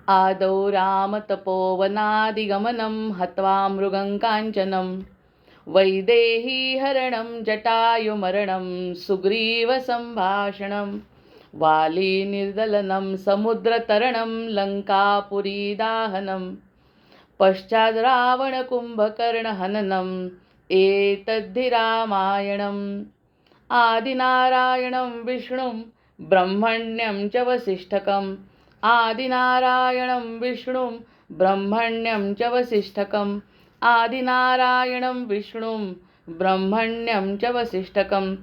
आदौ रामतपोवनादिगमनं हत्वा मृगं काञ्चनं वैदेहीहरणं जटायुमरणं सुग्रीवसम्भाषणं वालीनिर्दलनं समुद्रतरणं लङ्कापुरीदाहनं पश्चाद् रावणकुम्भकर्णहननम् एतद्धि रामायणम्। आदिनारायणं विष्णुं ब्रह्मण्यं च वसिष्ठकम् आदिनारायणं विष्णुं ब्रह्मण्यं च वसिष्ठकम् आदिनारायणं विष्णुं ब्रह्मण्यं च वसिष्ठकम्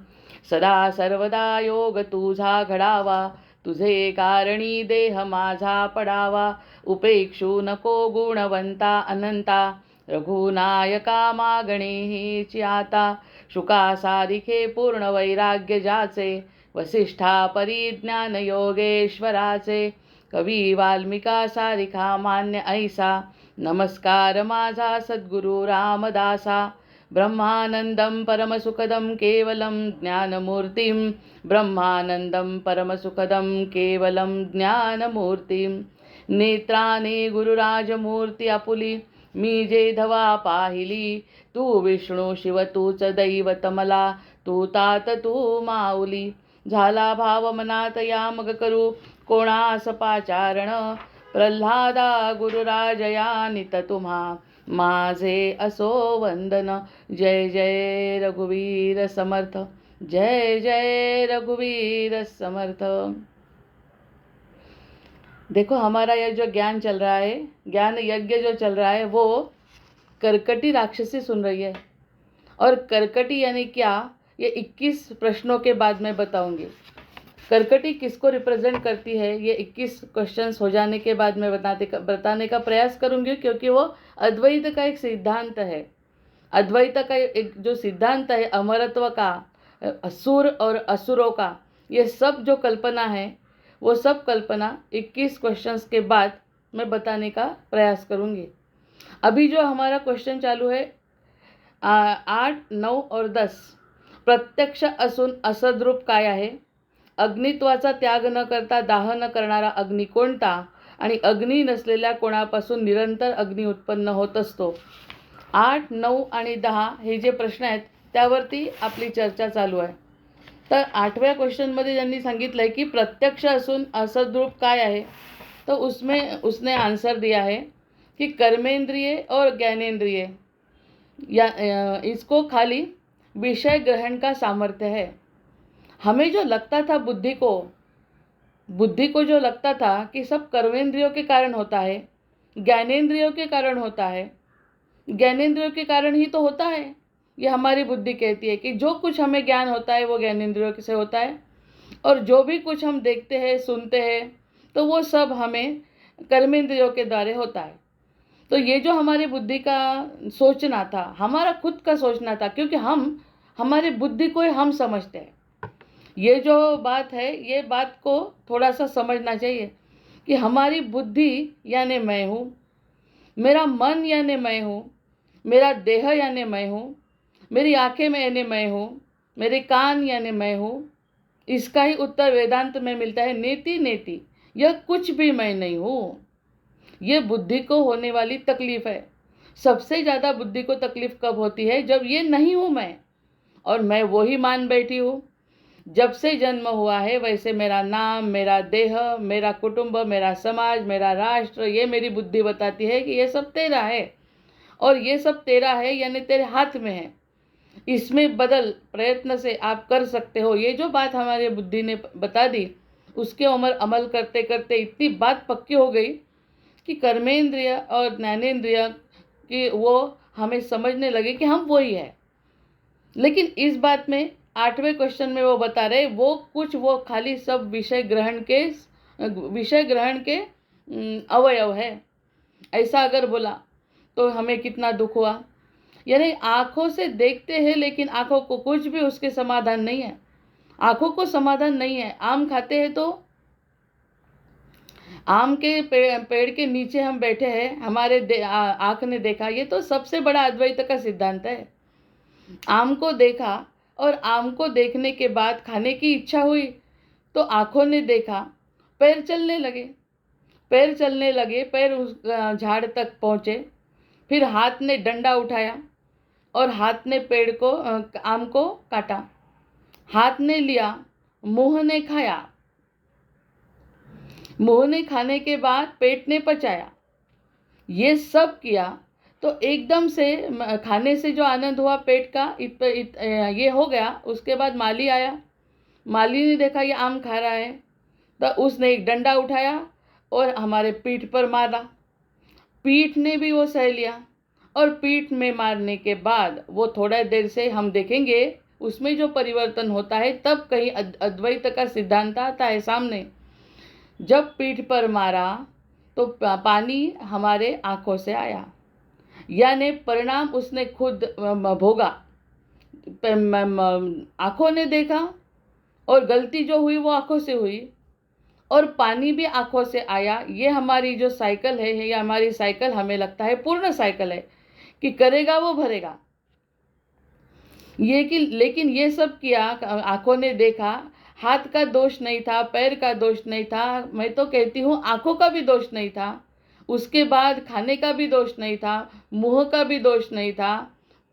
सदा सर्वदा योग तुझा घडावा तुझे कारणी देह माझा पडावा उपेक्षू नको गुणवंता अनंता रघुनायका मागणे हीची आता शुका सारिखे पूर्ण वैराग्य जाचे वसिष्ठा परिज्ञान योगेश्वराचे कवी वाल्मिका सारिखा मान्य ऐसा नमस्कार माझा सद्गुरु रामदासा ब्रह्मानंदं परमसुखदं केवलं ज्ञानमूर्तिं ब्रह्मानंदं परमसुखदं केवलं ज्ञानमूर्तिं नेत्राने गुरुराजमूर्ती आपुली मी जे धवा पाहिली तू विष्णू शिव तूच दैवत मला तू तात तू माऊली झाला भाव मनात या मग करू कोणास पाचारण प्रल्हादा गुरुराजया नित तुम्हा माझे असो वंदन जय जय रघुवीर समर्थ जय जय रघुवीर समर्थ। देखो हमारा यह जो ज्ञान चल रहा है, ज्ञान यज्ञ जो चल रहा है, वो करकटी राक्षसी सुन रही है। और करकटी यानी क्या, ये 21 प्रश्नों के बाद मैं बताऊंगी। करकटी किसको रिप्रेजेंट करती है ये 21 क्वेश्चंस हो जाने के बाद मैं बताने का प्रयास करूंगी, क्योंकि वो अद्वैत का एक सिद्धांत है। अद्वैत का एक जो सिद्धांत है अमरत्व का, असुर और असुरों का, ये सब जो कल्पना है वो सब कल्पना 21 क्वेश्चंस के बाद मैं बताने का प्रयास करूंगी। अभी जो हमारा क्वेश्चन चालू है 8, 9 और 10, प्रत्यक्ष असून असद्रूप काय आहे, अग्नित्वाचा त्याग न करता दाह न करणारा अग्नी कोणता, आणि अग्नी नसलेल्या कोणापासून निरंतर अग्नी उत्पन्न होत असतो। 8, 9 आणि 10 हे जे प्रश्न आहेत त्यावरती आपली चर्चा चालू आहे। तर 8व्या क्वेश्चनमध्ये त्यांनी सांगितलं की प्रत्यक्ष असून असद्रूप काय आहे, तो उसने आंसर दिया है कि कर्मेंद्रिय और ज्ञानेंद्रिय या इसको खाली विषय ग्रहण का सामर्थ्य है। हमें जो लगता था बुद्धि को जो लगता था कि सब कर्मेंद्रियों के कारण होता है, ज्ञानेंद्रियों के कारण होता है, ज्ञानेंद्रियों के कारण ही तो होता है, ये हमारी बुद्धि कहती है कि जो कुछ हमें ज्ञान होता है वो ज्ञानेंद्रियों से होता है, और जो भी कुछ हम देखते हैं सुनते हैं तो वो सब हमें कर्मेंद्रियों के द्वारा होता है। तो ये जो हमारी बुद्धि का सोचना था, हमारा खुद का सोचना था, क्योंकि हम हमारी बुद्धि को हम समझते हैं। ये जो बात है, ये बात को थोड़ा सा समझना चाहिए कि हमारी बुद्धि यानी मैं हूँ, मेरा मन यानी मैं हूँ, मेरा देह यानी मैं हूँ, मेरी आंखें में यानी मैं हूँ, मेरे कान यानी मैं हूँ। इसका ही उत्तर वेदांत में मिलता है, नेति नेति, यह कुछ भी मैं नहीं हूँ। ये बुद्धि को होने वाली तकलीफ है। सबसे ज़्यादा बुद्धि को तकलीफ कब होती है, जब ये नहीं हूँ मैं, और मैं वो ही मान बैठी हूँ। जब से जन्म हुआ है वैसे मेरा नाम, मेरा देह, मेरा कुटुंब, मेरा समाज, मेरा राष्ट्र, ये मेरी बुद्धि बताती है कि ये सब तेरा है, और ये सब तेरा है यानी तेरे हाथ में है। इसमें बदल प्रयत्न से आप कर सकते हो। ये जो बात हमारी बुद्धि ने बता दी, उसके अमल करते करते इतनी बात पक्की हो गई कि कर्मेंद्रिय और ज्ञानेंद्रिय की वो हमें समझने लगे कि हम वही है। लेकिन इस बात में 8वें क्वेश्चन में वो बता रहे वो खाली सब विषय ग्रहण के अवयव है। ऐसा अगर बोला तो हमें कितना दुख हुआ। यानी आँखों से देखते हैं लेकिन आँखों को कुछ भी उसके समाधान नहीं है, आँखों को समाधान नहीं है। आम खाते हैं तो आम के पेड़ के नीचे हम बैठे हैं, हमारे आँख ने देखा, ये तो सबसे बड़ा अद्वैत का सिद्धांत है। आम को देखा और आम को देखने के बाद खाने की इच्छा हुई तो आँखों ने देखा, पैर चलने लगे, पैर चलने लगे, पैर उस झाड़ तक पहुँचे। फिर हाथ ने डंडा उठाया और हाथ ने पेड़ को आम को काटा। हाथ ने लिया, मुंह ने खाया, मुंह ने खाने के बाद पेट ने पचाया। ये सब किया तो एकदम से खाने से जो आनंद हुआ पेट का ये हो गया। उसके बाद माली आया, माली ने देखा ये आम खा रहा है, तो उसने एक डंडा उठाया और हमारे पीठ पर मारा। पीठ ने भी वो सह लिया, और पीठ में मारने के बाद वो थोड़ा देर से हम देखेंगे उसमें जो परिवर्तन होता है, तब कहीं अद्वैत का सिद्धांत आता है सामने। जब पीठ पर मारा तो पानी हमारे आंखों से आया, यानी परिणाम उसने खुद भोगा। आंखों ने देखा और गलती जो हुई वो आंखों से हुई, और पानी भी आंखों से आया। ये हमारी जो साइकिल है, ये हमारी साइकिल हमें लगता है पूर्ण साइकिल है कि करेगा वो भरेगा। ये कि लेकिन ये सब किया, आंखों ने देखा, हाथ का दोष नहीं था, पैर का दोष नहीं था, मैं तो कहती हूँ आंखों का भी दोष नहीं था। उसके बाद खाने का भी दोष नहीं था, मुंह का भी दोष नहीं था,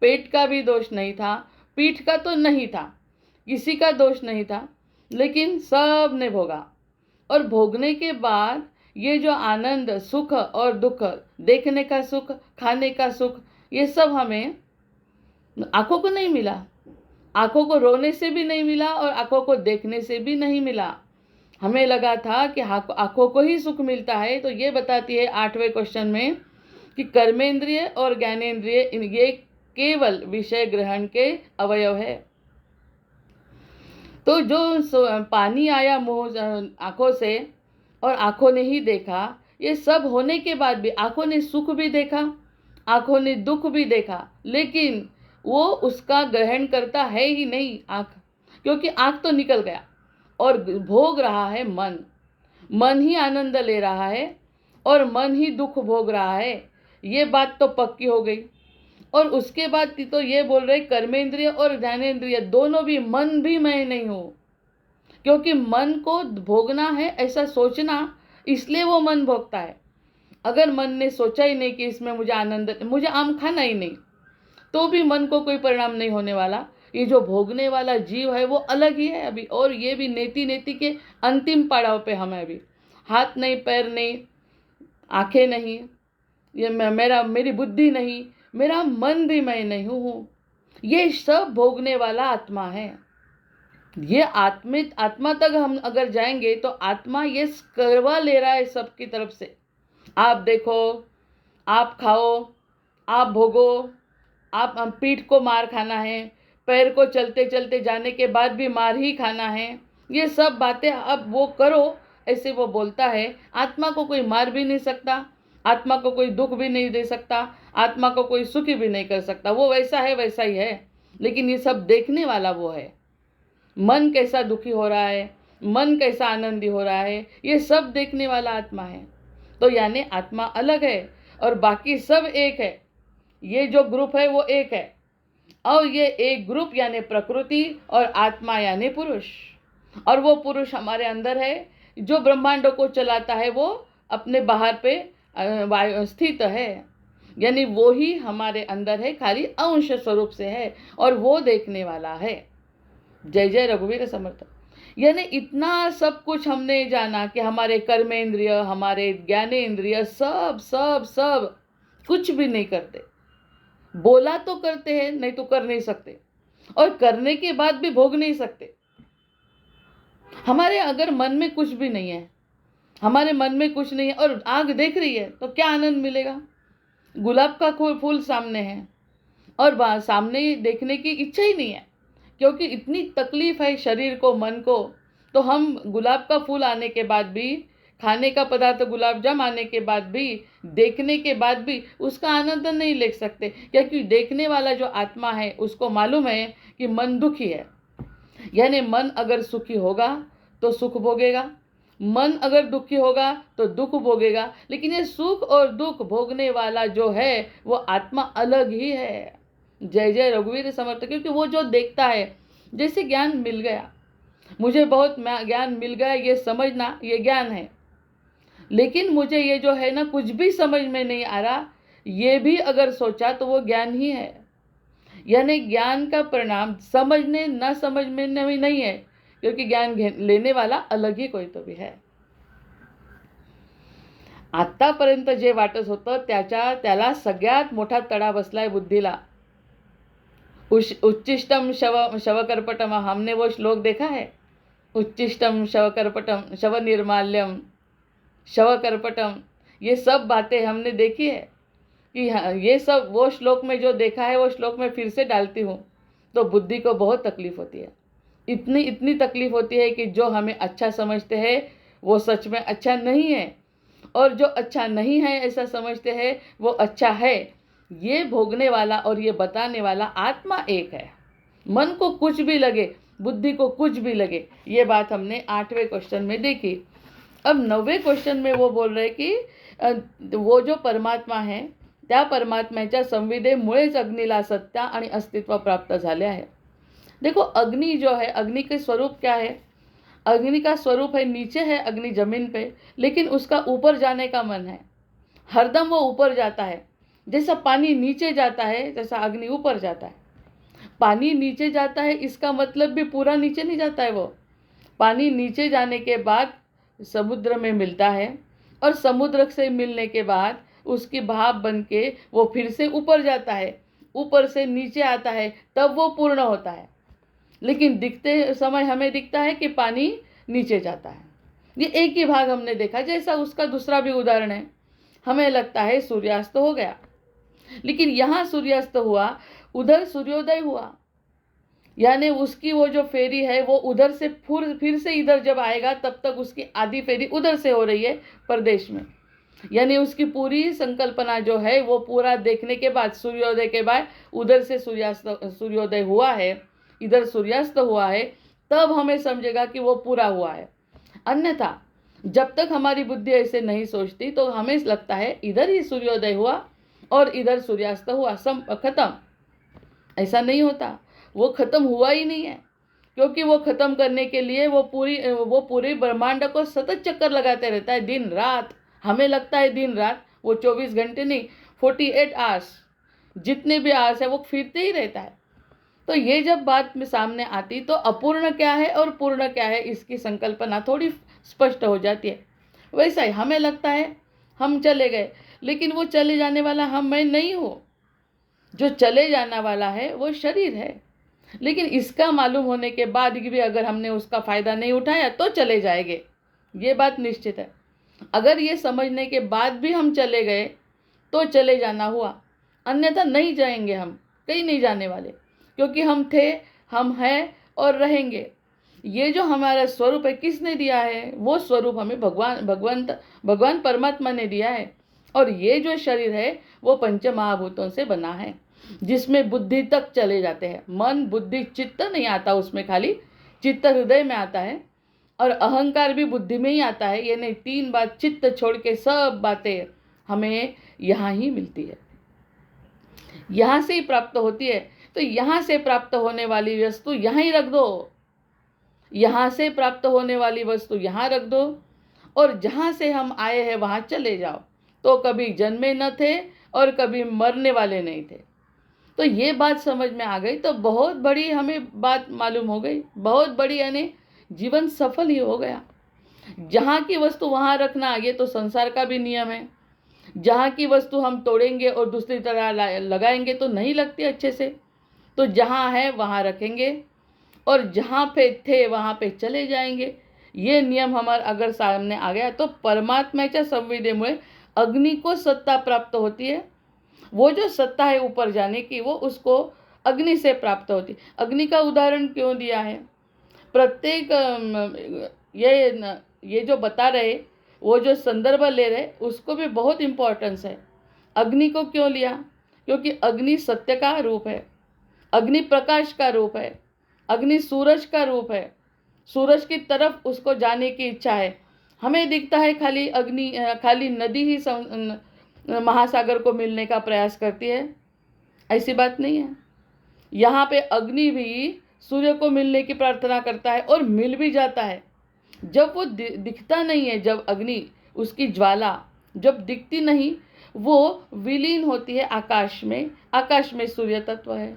पेट का भी दोष नहीं था, पीठ का तो नहीं था, किसी का दोष नहीं था, लेकिन सब ने भोगा। और भोगने के बाद ये जो आनंद, सुख और दुख, देखने का सुख, खाने का सुख, ये सब हमें आंखों को नहीं मिला। आंखों को रोने से भी नहीं मिला और आंखों को देखने से भी नहीं मिला। हमें लगा था कि आंखों को ही सुख मिलता है। तो ये बताती है 8वें क्वेश्चन में कि कर्मेंद्रिय और ज्ञानेंद्रिय ये केवल विषय ग्रहण के अवयव है। तो जो पानी आया मुंह आंखों से और आंखों ने ही देखा, ये सब होने के बाद भी आंखों ने सुख भी देखा, आंखों ने दुख भी देखा, लेकिन वो उसका ग्रहण करता है ही नहीं आंख, क्योंकि आंख तो निकल गया और भोग रहा है मन। मन ही आनंद ले रहा है और मन ही दुख भोग रहा है। ये बात तो पक्की हो गई। और उसके बाद तो ये बोल रहे कर्मेंद्रिय और ज्ञानेंद्रिय दोनों भी, मन भी मैं नहीं हूँ, क्योंकि मन को भोगना है ऐसा सोचना, इसलिए वो मन भोगता है। अगर मन ने सोचा ही नहीं कि इसमें मुझे आनंद, मुझे आम खाना ही नहीं, तो भी मन को कोई परिणाम नहीं होने वाला। ये जो भोगने वाला जीव है वो अलग ही है अभी, और ये भी नेति नेति के अंतिम पड़ाव पे हमें अभी। हाथ नहीं, पैर नहीं, आंखें नहीं, ये मेरी बुद्धि नहीं, मेरा मन भी मैं नहीं हूँ। ये सब भोगने वाला आत्मा है। ये आत्मा तक हम अगर जाएंगे तो आत्मा ये करवा ले रहा है सबकी तरफ से। आप देखो, आप खाओ, आप भोगो, आप पीठ को मार खाना है, पैर को चलते चलते जाने के बाद भी मार ही खाना है, ये सब बातें अब वो करो, ऐसे वो बोलता है। आत्मा को कोई मार भी नहीं सकता, आत्मा को कोई दुख भी नहीं दे सकता, आत्मा को कोई सुखी भी नहीं कर सकता। वो वैसा है वैसा ही है, लेकिन ये सब देखने वाला वो है। मन कैसा दुखी हो रहा है, मन कैसा आनंदी हो रहा है, ये सब देखने वाला आत्मा है। तो यानी आत्मा अलग है और बाकी सब एक है। ये जो ग्रुप है वो एक है, और ये एक ग्रुप यानी प्रकृति और आत्मा यानी पुरुष। और वो पुरुष हमारे अंदर है, जो ब्रह्मांडों को चलाता है, वो अपने बाहर पे स्थित है, यानी वो ही हमारे अंदर है, खाली अंश स्वरूप से है, और वो देखने वाला है। जय जय रघुवीर समर्थ। यानी इतना सब कुछ हमने जाना कि हमारे कर्मेंद्रिय, हमारे ज्ञानेंद्रिय सब सब सब कुछ भी नहीं करते। बोला तो करते हैं, नहीं तो कर नहीं सकते, और करने के बाद भी भोग नहीं सकते। हमारे अगर मन में कुछ भी नहीं है, हमारे मन में कुछ नहीं है और आग देख रही है, तो क्या आनंद मिलेगा। गुलाब का फूल सामने है और सामने देखने की इच्छा ही नहीं है, क्योंकि इतनी तकलीफ है शरीर को, मन को। तो हम गुलाब का फूल आने के बाद भी, खाने का पदार्थ गुलाब जाम आने के बाद भी, देखने के बाद भी उसका आनंद नहीं ले सकते, क्योंकि देखने वाला जो आत्मा है उसको मालूम है कि मन दुखी है। यानी मन अगर सुखी होगा तो सुख भोगेगा, मन अगर दुखी होगा तो दुख भोगेगा। लेकिन ये सुख और दुख भोगने वाला जो है वो आत्मा अलग ही है। जय जय रघुवीर समर्थ। क्योंकि वो जो देखता है, जैसे ज्ञान मिल गया, मुझे बहुत ज्ञान मिल गया, ये समझना ये ज्ञान है। लेकिन मुझे ये जो है ना कुछ भी समझ में नहीं आ रहा, ये भी अगर सोचा तो वो ज्ञान ही है। यानी ज्ञान का परिणाम समझने न समझने में नहीं है, क्योंकि ज्ञान लेने वाला अलग ही कोई तो भी है। आतापर्यंत जे वाटत होतं त्याला सगळ्यात मोठा तडा बसलाय बुद्धीला। उच्चिष्टम शवकर्पटम, हमने वो श्लोक देखा है। उच्चिष्टम शवकर्पटम, शव निर्माल्यम, शवकर्पटम, ये सब बातें हमने देखी है कि ये सब वो श्लोक में जो देखा है वो श्लोक में फिर से डालती हूँ तो बुद्धि को बहुत तकलीफ होती है। इतनी तकलीफ होती है कि जो हमें अच्छा समझते हैं वो सच में अच्छा नहीं है, और जो अच्छा नहीं है ऐसा समझते हैं वो अच्छा है। ये भोगने वाला और ये बताने वाला आत्मा एक है। मन को कुछ भी लगे, बुद्धि को कुछ भी लगे, ये बात हमने 8वें क्वेश्चन में देखी। अब 9वें क्वेश्चन में वो बोल रहे की वो जो परमात्मा है त्या परमात्म्याच्या संविदेमुळेच अग्नीला सत्ता आणि अस्तित्व प्राप्त झाले आहे। देखो अग्नि जो है, अग्नि के स्वरूप क्या है? अग्नि का स्वरूप है नीचे है अग्नि जमीन पे, लेकिन उसका ऊपर जाने का मन है। हरदम वो ऊपर जाता है। जैसा पानी नीचे जाता है जैसा अग्नि ऊपर जाता है। पानी नीचे जाता है इसका मतलब भी पूरा नीचे नहीं जाता है। वो पानी नीचे जाने के बाद समुद्र में मिलता है, और समुद्र से मिलने के बाद उसकी भाप बन के वो फिर से ऊपर जाता है, ऊपर से नीचे आता है, तब वो पूर्ण होता है। लेकिन दिखते समय हमें दिखता है कि पानी नीचे जाता है। ये एक ही भाग हमने देखा। जैसा उसका दूसरा भी उदाहरण है, हमें लगता है सूर्यास्त हो गया, लेकिन यहाँ सूर्यास्त हुआ, उधर सूर्योदय हुआ। यानी उसकी वो जो फेरी है वो उधर से फिर से इधर जब आएगा तब तक उसकी आधी फेरी उधर से हो रही है प्रदेश में। यानी उसकी पूरी संकल्पना जो है वो पूरा देखने के बाद, सूर्योदय के बाद उधर से सूर्योदय हुआ है, इधर सूर्यास्त हुआ है, तब हमें समझेगा कि वो पूरा हुआ है। अन्यथा जब तक हमारी बुद्धि ऐसे नहीं सोचती तो हमें लगता है इधर ही सूर्योदय हुआ और इधर सूर्यास्त हुआ, खत्म। ऐसा नहीं होता, वो खत्म हुआ ही नहीं है, क्योंकि वो खत्म करने के लिए वो पूरे ब्रह्मांड को सतत चक्कर लगाते रहता है दिन रात। हमें लगता है दिन रात, वो 24 घंटे नहीं, 48 आवर्स, जितने भी आवर्स है वो फिरते ही रहता है। तो ये जब बात में सामने आती तो अपूर्ण क्या है और पूर्ण क्या है इसकी संकल्पना थोड़ी स्पष्ट हो जाती है। वैसा ही हमें लगता है हम चले गए, लेकिन वो चले जाने वाला मैं नहीं हूँ। जो चले जाने वाला है वो शरीर है। लेकिन इसका मालूम होने के बाद भी अगर हमने उसका फ़ायदा नहीं उठाया तो चले जाएंगे, ये बात निश्चित है। अगर ये समझने के बाद भी हम चले गए तो चले जाना हुआ, अन्यथा नहीं जाएंगे, हम कहीं नहीं जाने वाले, क्योंकि हम थे, हम हैं और रहेंगे। ये जो हमारा स्वरूप है किसने दिया है? वो स्वरूप हमें भगवान परमात्मा ने दिया है। और ये जो शरीर है वो पंच महाभूतों से बना है, जिसमें बुद्धि तक चले जाते हैं। मन बुद्धि चित्त नहीं आता उसमें, खाली चित्त हृदय में आता है, और अहंकार भी बुद्धि में ही आता है। ये नहीं, 3 बात चित्त छोड़ के सब बातें हमें यहाँ ही मिलती है, यहाँ से ही प्राप्त होती है। तो यहाँ से प्राप्त होने वाली वस्तु यहाँ ही रख दो, यहाँ से प्राप्त होने वाली वस्तु यहाँ रख दो, और जहाँ से हम आए हैं वहाँ चले जाओ। तो कभी जन्मे न थे और कभी मरने वाले नहीं थे। तो ये बात समझ में आ गई तो बहुत बड़ी हमें बात मालूम हो गई, बहुत बड़ी, यानी जीवन सफल ही हो गया। जहाँ की वस्तु वहाँ रखना, ये तो संसार का भी नियम है। जहाँ की वस्तु हम तोड़ेंगे और दूसरी तरह लगाएंगे तो नहीं लगती अच्छे से। तो जहाँ है वहाँ रखेंगे और जहाँ पे थे वहाँ पे चले जाएंगे। ये नियम हमारा अगर सामने आ गया तो परमात्म्याच्या संविदेमुळे अग्नि को सत्ता प्राप्त होती है। वो जो सत्ता है ऊपर जाने की, वो उसको अग्नि से प्राप्त होती। अग्नि का उदाहरण क्यों दिया है? प्रत्येक ये जो बता रहे, वो जो संदर्भ ले रहे, उसको भी बहुत इम्पोर्टेंस है। अग्नि को क्यों लिया? क्योंकि अग्नि सत्य का रूप है, अग्नि प्रकाश का रूप है, अग्नि सूरज का रूप है। सूरज की तरफ उसको जाने की इच्छा है। हमें दिखता है खाली अग्नि, खाली नदी ही महासागर को मिलने का प्रयास करती है, ऐसी बात नहीं है। यहाँ पे अग्नि भी सूर्य को मिलने की प्रार्थना करता है और मिल भी जाता है। जब वो दिखता नहीं है, जब अग्नि उसकी ज्वाला जब दिखती नहीं, वो विलीन होती है आकाश में। आकाश में सूर्य तत्व है,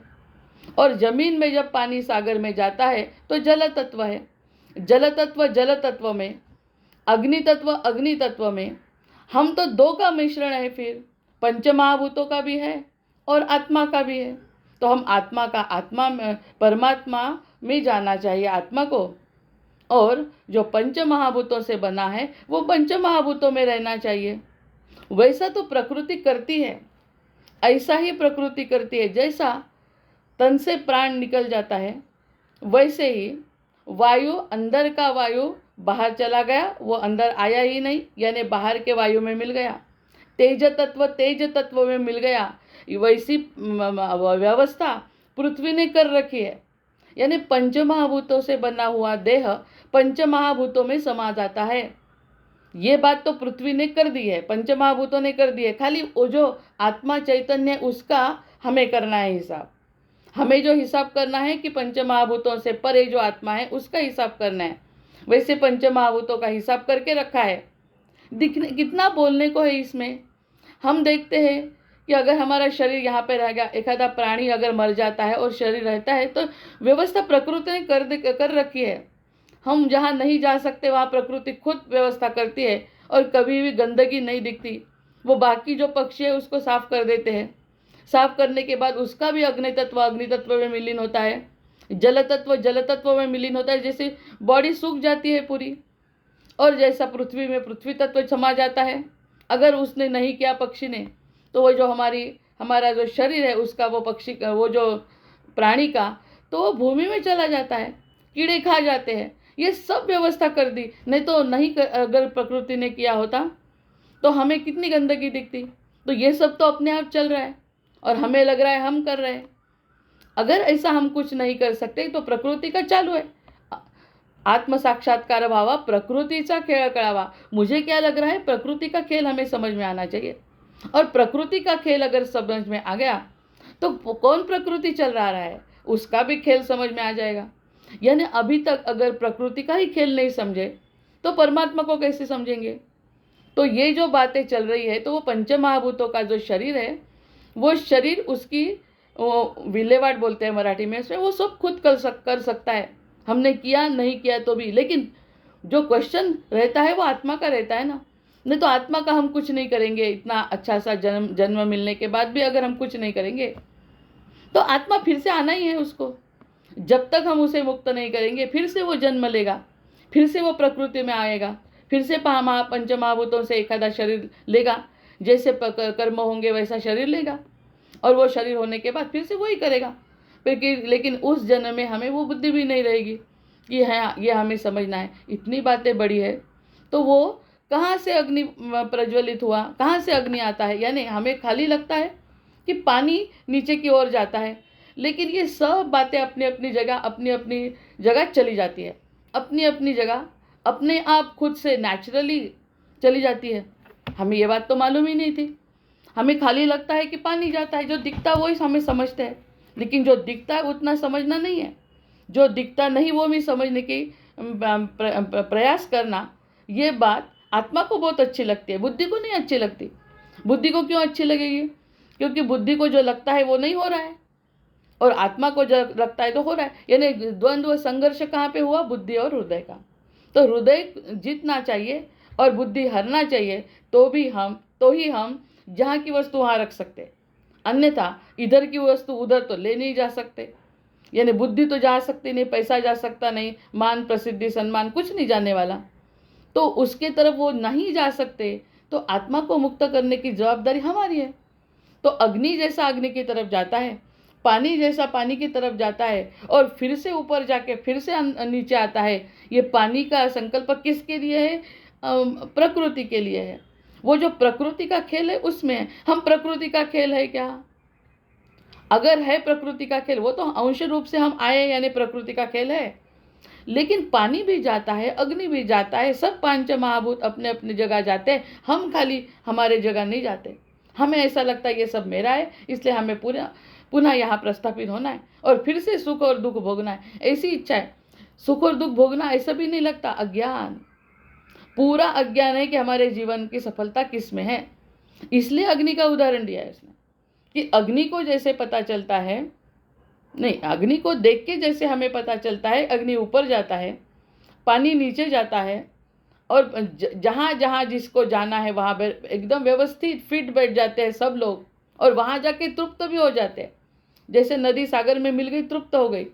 और जमीन में जब पानी सागर में जाता है तो जल तत्व है। जल तत्व में, अग्नि तत्व में, हम तो दो का मिश्रण है। फिर पंच महाभूतों का भी है और आत्मा का भी है। तो हम आत्मा का, आत्मा में, परमात्मा में जाना चाहिए आत्मा को, और जो पंच महाभूतों से बना है वो पंच महाभूतों में रहना चाहिए। वैसा तो प्रकृति करती है, ऐसा ही प्रकृति करती है। जैसा तन से प्राण निकल जाता है, वैसे ही वायु, अंदर का वायु बाहर चला गया, वो अंदर आया ही नहीं, यानी बाहर के वायु में मिल गया। तेज तत्व में मिल गया। वैसी व्यवस्था पृथ्वी ने कर रखी है, यानी पंच महाभूतों से बना हुआ देह पंच महाभूतों में समा जाता है। ये बात तो पृथ्वी ने कर दी है, पंच महाभूतों ने कर दी है। खाली वो जो आत्मा चैतन्य, उसका हमें करना है हिसाब। हमें जो हिसाब करना है कि पंच महाभूतों से परे जो आत्मा है उसका हिसाब करना है। वैसे पंच महाभूतों का हिसाब करके रखा है। दिखने कितना बोलने को है इसमें। हम देखते हैं कि अगर हमारा शरीर यहाँ पे रह गया, एखादा प्राणी अगर मर जाता है और शरीर रहता है, तो व्यवस्था प्रकृति ने कर रखी है। हम जहाँ नहीं जा सकते वहाँ प्रकृति खुद व्यवस्था करती है, और कभी भी गंदगी नहीं दिखती। वो बाकी जो पक्षी है उसको साफ कर देते हैं। साफ करने के बाद उसका भी अग्नि तत्व में विलीन होता है, जल तत्व में विलीन होता है। जैसे बॉडी सूख जाती है पूरी, और जैसा पृथ्वी में पृथ्वी तत्व समा जाता है। अगर उसने नहीं किया पक्षी ने, तो वो जो हमारा जो शरीर है उसका, वो पक्षी का, वो जो प्राणी का, तो वो भूमि में चला जाता है, कीड़े खा जाते हैं। ये सब व्यवस्था कर दी। नहीं तो नहीं अगर प्रकृति ने किया होता तो हमें कितनी गंदगी दिखती। तो ये सब तो अपने आप चल रहा है और हमें लग रहा है हम कर रहे हैं। अगर ऐसा हम कुछ नहीं कर सकते तो प्रकृति का चालू है। आत्म साक्षात्कार भावा, प्रकृतीचा खेळ कळावा। मुझे क्या लग रहा है, प्रकृति का खेल हमें समझ में आना चाहिए। और प्रकृति का खेल अगर समझ में आ गया तो कौन प्रकृति चल रहा है उसका भी खेल समझ में आ जाएगा। यानी अभी तक अगर प्रकृति का ही खेल नहीं समझे तो परमात्मा को कैसे समझेंगे। तो ये जो बातें चल रही है, तो वो पंच महाभूतों का जो शरीर है, वो शरीर उसकी विल्हेवाट बोलते हैं मराठी में, उसमें वो सब खुद कर सकता है। हमने किया नहीं किया तो भी, लेकिन जो क्वेश्चन रहता है वो आत्मा का रहता है ना। नहीं तो आत्मा का हम कुछ नहीं करेंगे। इतना अच्छा सा जन्म मिलने के बाद भी अगर हम कुछ नहीं करेंगे तो आत्मा फिर से आना ही है उसको। जब तक हम उसे मुक्त नहीं करेंगे, फिर से वो जन्म लेगा, फिर से वो प्रकृति में आएगा, फिर से पंच महाभूतों से एखादा शरीर लेगा। जैसे कर्म होंगे वैसा शरीर लेगा, और वो शरीर होने के बाद फिर से वही करेगा। लेकिन उस जन्म में हमें वो बुद्धि भी नहीं रहेगी कि हाँ ये हमें समझना है। इतनी बातें बड़ी है, तो वो कहाँ से अग्नि प्रज्वलित हुआ, कहाँ से अग्नि आता है। यानी हमें खाली लगता है कि पानी नीचे की ओर जाता है, लेकिन ये सब बातें अपनी अपनी जगह चली जाती है, अपनी अपनी जगह अपने आप खुद से नेचुरली चली जाती है। हमें ये बात तो मालूम ही नहीं थी। हमें खाली लगता है कि पानी जाता है, जो दिखता है वही हमें समझते हैं, लेकिन जो दिखता है उतना समझना नहीं है। जो दिखता नहीं वो भी समझने की प्रयास करना, ये बात आत्मा को बहुत अच्छी लगती है, बुद्धि को नहीं अच्छी लगती। बुद्धि को क्यों अच्छी लगेगी? क्योंकि बुद्धि को जो लगता है वो नहीं हो रहा है, और आत्मा को जो लगता है तो हो रहा है। यानी द्वंद्व संघर्ष कहाँ पे हुआ? बुद्धि और हृदय का। तो हृदय जीतना चाहिए और बुद्धि हारना चाहिए, तो ही हम जहाँ की वस्तु वहाँ रख सकते। अन्यथा इधर की वस्तु उधर तो ले नहीं जा सकते। यानी बुद्धि तो जा सकती नहीं, पैसा जा सकता नहीं, मान प्रसिद्धि सम्मान कुछ नहीं जाने वाला, तो उसके तरफ वो नहीं जा सकते। तो आत्मा को मुक्त करने की जवाबदारी हमारी है। तो अग्नि जैसा अग्नि की तरफ जाता है, पानी जैसा पानी की तरफ जाता है, और फिर से ऊपर जाके फिर से नीचे आता है। ये पानी का संकल्प किसके लिए है? प्रकृति के लिए है। वो जो प्रकृति का खेल है उसमें है। हम प्रकृति का खेल है क्या? अगर है प्रकृति का खेल, वो तो अंश रूप से हम आए, यानी प्रकृति का खेल है। लेकिन पानी भी जाता है, अग्नि भी जाता है, सब पांच महाभूत अपने अपनी जगह जाते हैं। हम खाली हमारे जगह नहीं जाते। हमें ऐसा लगता है ये सब मेरा है, इसलिए हमें पुनः यहाँ प्रस्थापित होना है और फिर से सुख और दुख भोगना है, ऐसी इच्छा है। सुख और दुख भोगना ऐसा भी नहीं लगता, अज्ञान। पूरा अज्ञान है कि हमारे जीवन की सफलता किस में है। इसलिए अग्नि का उदाहरण दिया है उसने कि अग्नि को जैसे पता चलता है, नहीं, अग्नि को देख के जैसे हमें पता चलता है अग्नि ऊपर जाता है, पानी नीचे जाता है, और जहाँ जहाँ जिसको जाना है वहाँ पर एकदम व्यवस्थित फिट बैठ जाते हैं सब लोग, और वहाँ जाके तृप्त भी हो जाते हैं। जैसे नदी सागर में मिल गई तृप्त हो गई,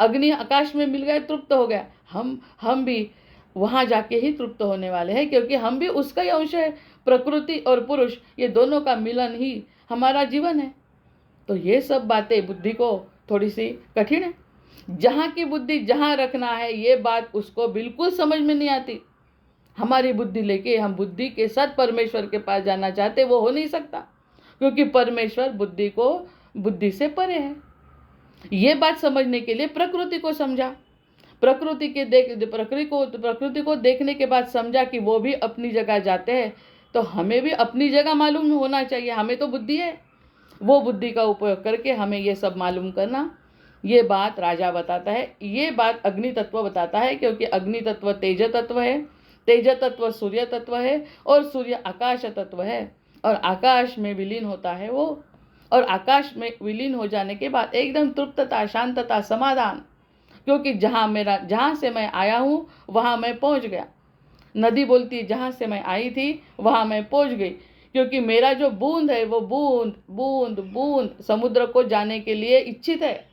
अग्नि आकाश में मिल गया तृप्त हो गया, हम भी वहाँ जाके ही तृप्त होने वाले हैं, क्योंकि हम भी उसका ही अंश है। प्रकृति और पुरुष ये दोनों का मिलन ही हमारा जीवन है। तो ये सब बातें बुद्धि को थोड़ी सी कठिन है। जहाँ की बुद्धि जहाँ रखना है ये बात उसको बिल्कुल समझ में नहीं आती। हमारी बुद्धि लेके हम बुद्धि के साथ परमेश्वर के पास जाना चाहते, वो हो नहीं सकता, क्योंकि परमेश्वर बुद्धि से परे है। ये बात समझने के लिए प्रकृति को समझा, प्रकृति को देखने के बाद समझा कि वो भी अपनी जगह जाते हैं, तो हमें भी अपनी जगह मालूम होना चाहिए। हमें तो बुद्धि है, वो बुद्धि का उपयोग करके हमें ये सब मालूम करना। ये बात राजा बताता है, ये बात अग्नि तत्व बताता है, क्योंकि अग्नि तत्व तेज तत्व है, तेज तत्व सूर्य तत्व है, और सूर्य आकाश तत्व है, और आकाश में विलीन होता है वो, और आकाश में विलीन हो जाने के बाद एकदम तृप्तता, शांतता, समाधान, क्योंकि जहाँ से मैं आया हूँ वहाँ मैं पहुँच गया। नदी बोलती है जहाँ से मैं आई थी वहाँ मैं पहुँच गई, क्योंकि मेरा जो बूंद है वो बूंद बूंद बूंद समुद्र को जाने के लिए इच्छित है,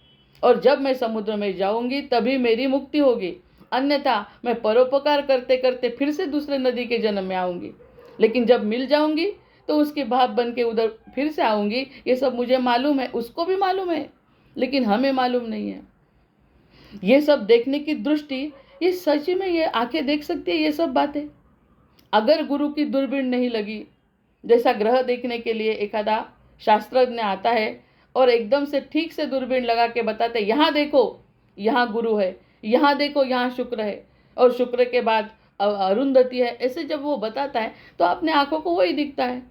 और जब मैं समुद्र में जाऊंगी तभी मेरी मुक्ति होगी, अन्यथा मैं परोपकार करते करते फिर से दूसरे नदी के जन्म में आऊंगी। लेकिन जब मिल जाऊंगी तो उसकी भाप बन के उधर फिर से आऊंगी। ये सब मुझे मालूम है, उसको भी मालूम है, लेकिन हमें मालूम नहीं है। ये सब देखने की दृष्टि, ये सच में ये आंखें देख सकती है ये सब बातें। अगर गुरु की दूरबीन नहीं लगी, जैसा ग्रह देखने के लिए एखादा शास्त्रज्ञ आता है और एकदम से ठीक से दूरबीन लगा के बताते यहाँ देखो यहाँ गुरु है, यहाँ देखो यहाँ शुक्र है, और शुक्र के बाद अरुंधति है, ऐसे जब वो बताता है तो अपने आंखों को वही दिखता है।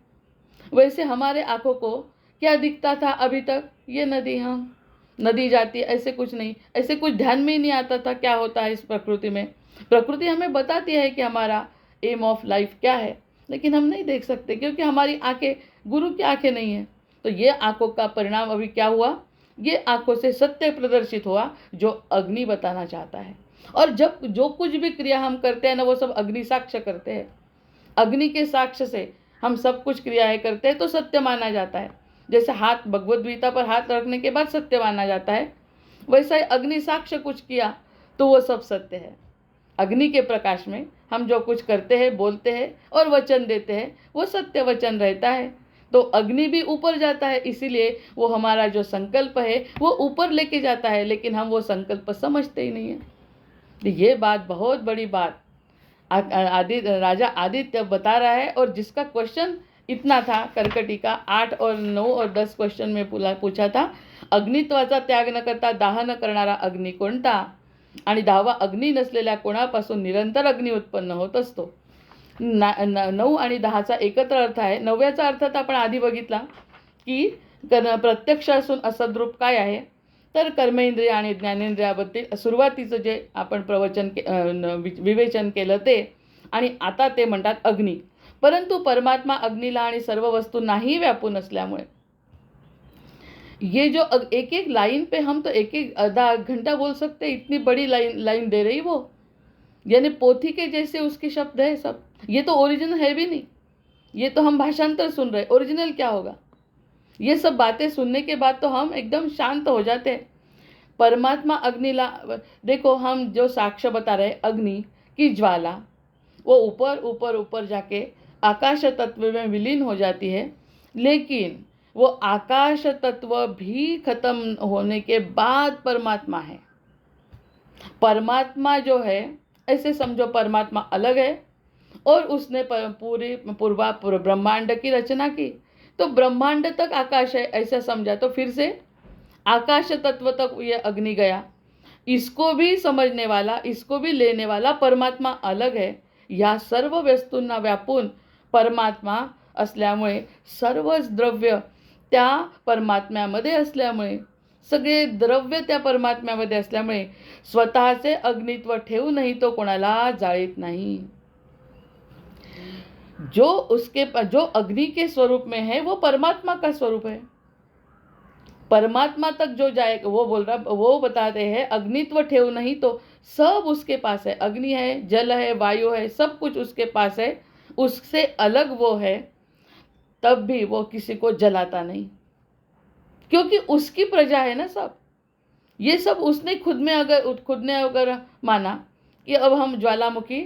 वैसे हमारे आंखों को क्या दिखता था अभी तक? ये नदी, हाँ नदी जाती है, ऐसे कुछ नहीं, ऐसे कुछ ध्यान में ही नहीं आता था क्या होता है इस प्रकृति में। प्रकृति हमें बताती है कि हमारा एम ऑफ लाइफ क्या है, लेकिन हम नहीं देख सकते, क्योंकि हमारी आंखें गुरु की आंखें नहीं है। तो ये आंखों का परिणाम अभी क्या हुआ? ये आंखों से सत्य प्रदर्शित हुआ जो अग्नि बताना चाहता है। और जब जो कुछ भी क्रिया हम करते हैं ना, वो सब अग्नि साक्ष्य करते हैं। अग्नि के साक्ष्य से हम सब कुछ क्रियाएं करते हैं तो सत्य माना जाता है। जैसे हाथ, भगवद गीता पर हाथ रखने के बाद सत्य माना जाता है, वैसा ही अग्नि साक्ष्य कुछ किया तो वो सब सत्य है। अग्नि के प्रकाश में हम जो कुछ करते हैं, बोलते हैं और वचन देते हैं, वो सत्य वचन रहता है। तो अग्नि भी ऊपर जाता है, इसीलिए वो हमारा जो संकल्प है वो ऊपर लेके जाता है, लेकिन हम वो संकल्प समझते ही नहीं है। तो ये बात बहुत बड़ी बात राजा आदित्य बता रहा है। और जिसका क्वेश्चन इतना था कर्कटी का, 8 और 9 और 10 क्वेश्चन में पूछा था, अग्नित्वाचा त्याग न करता दाह न करणारा अग्नी कोणता, आणि 10वा अग्नी नसलेल्या कोणापासून निरंतर अग्नी उत्पन्न होत असतो। 9 आणि 10चा एकत्र अर्थ आहे। 9व्याचा अर्थ तर आपण आधी बघितला की प्रत्यक्ष असून असद्रूप काय आहे, तर कर्मेंद्रिय आणि ज्ञानेंद्रियाबद्दल सुरुवातीचं जे आपण विवेचन केलं ते, आणि आता ते म्हणतात अग्नी। परंतु परमात्मा अग्नीला आणि सर्व वस्तूंनाही व्यापून असल्यामुळे ये जो एक एक लाइन पे हम तो एक एक आधा घंटा बोल सकते, इतनी बड़ी लाइन दे रही वो, यानी पोथी के जैसे उसके शब्द है सब। ये तो ओरिजिनल है भी नहीं, ये तो हम भाषांतर सुन रहे, ओरिजिनल क्या होगा? ये सब बातें सुनने के बाद तो हम एकदम शांत हो जाते हैं। परमात्मा अग्निला देखो, हम जो साक्ष्य बता रहे अग्नि की ज्वाला, वो ऊपर ऊपर ऊपर जाके आकाश तत्व में विलीन हो जाती है, लेकिन वो आकाश तत्व भी खत्म होने के बाद परमात्मा है। परमात्मा जो है, ऐसे समझो परमात्मा अलग है और उसने पूरी ब्रह्मांड की रचना की, तो ब्रह्मांड तक आकाश है ऐसा समझा, तो फिर से आकाश तत्व तक ये अग्नि गया। इसको भी समझने वाला, इसको भी लेने वाला परमात्मा अलग है। या सर्व वस्तूंना व्यापून परमात्मा असल्यामुळे, सर्वच द्रव्य त्या परमात्म्यामध्ये असल्यामुळे, सगळे द्रव्य त्या परमात्म्यामध्ये असल्यामुळे स्वतःचे अग्नित्व ठेवूनही तो कोणाला जाळीत नाही। जो अग्नि के स्वरूप में है वो परमात्मा का स्वरूप है। परमात्मा तक जो जाएगा वो बताते हैं अग्नित्व ठेव नहीं तो सब उसके पास है। अग्नि है, जल है, वायु है, सब कुछ उसके पास है, उससे अलग वो है, तब भी वो किसी को जलाता नहीं, क्योंकि उसकी प्रजा है ना सब। ये सब उसने खुद ने अगर माना कि अब हम ज्वालामुखी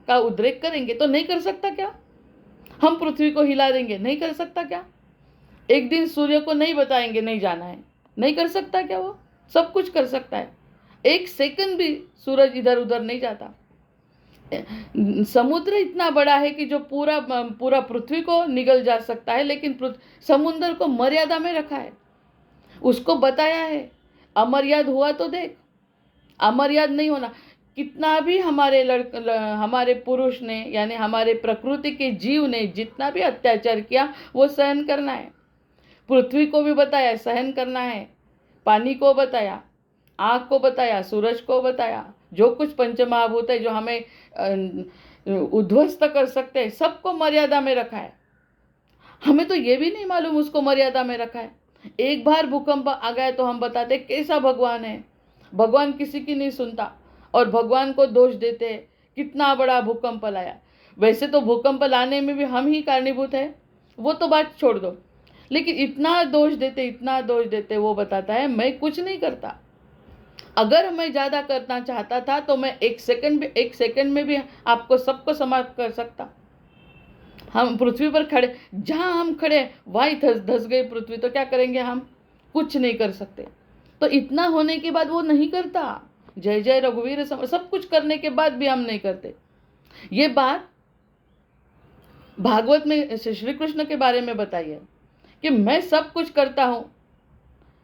का उद्रेक करेंगे तो नहीं कर सकता क्या? हम पृथ्वी को हिला देंगे, नहीं कर सकता क्या? एक दिन सूर्य को नहीं बताएंगे नहीं जाना है, नहीं कर सकता क्या? वो सब कुछ कर सकता है। एक सेकंड भी सूरज इधर उधर नहीं जाता। समुद्र इतना बड़ा है कि जो पूरा पृथ्वी को निगल जा सकता है, लेकिन समुद्र को मर्यादा में रखा है, उसको बताया है। अमर्याद हुआ तो देख, अमर्याद नहीं होना। कितना भी हमारे पुरुष ने यानी हमारे प्रकृति के जीव ने जितना भी अत्याचार किया वो सहन करना है। पृथ्वी को भी बताया सहन करना है, पानी को बताया, आग को बताया, सूरज को बताया, जो कुछ पंचमहाभूत है जो हमें उद्ध्वस्त कर सकते हैं, सबको मर्यादा में रखा है। हमें तो ये भी नहीं मालूम उसको मर्यादा में रखा है। एक बार भूकंप आ गया तो हम बताते कैसा भगवान है। भगवान किसी की नहीं सुनता और भगवान को दोष देते हैं, कितना बड़ा भूकंप लाया। वैसे तो भूकंप लाने में भी हम ही कारणीभूत है, वो तो बात छोड़ दो, लेकिन इतना दोष देते वो बताता है मैं कुछ नहीं करता। अगर मैं ज़्यादा करना चाहता था तो मैं एक सेकंड में भी आपको सबको समाप्त कर सकता। हम पृथ्वी पर खड़े, जहाँ हम खड़े वहीं धस गई पृथ्वी, तो क्या करेंगे हम? कुछ नहीं कर सकते। तो इतना होने के बाद वो नहीं करता। जय जय रघुवीर सब कुछ करने के बाद भी हम नहीं करते। ये बात भागवत में श्री कृष्ण के बारे में बताई है कि मैं सब कुछ करता हूँ,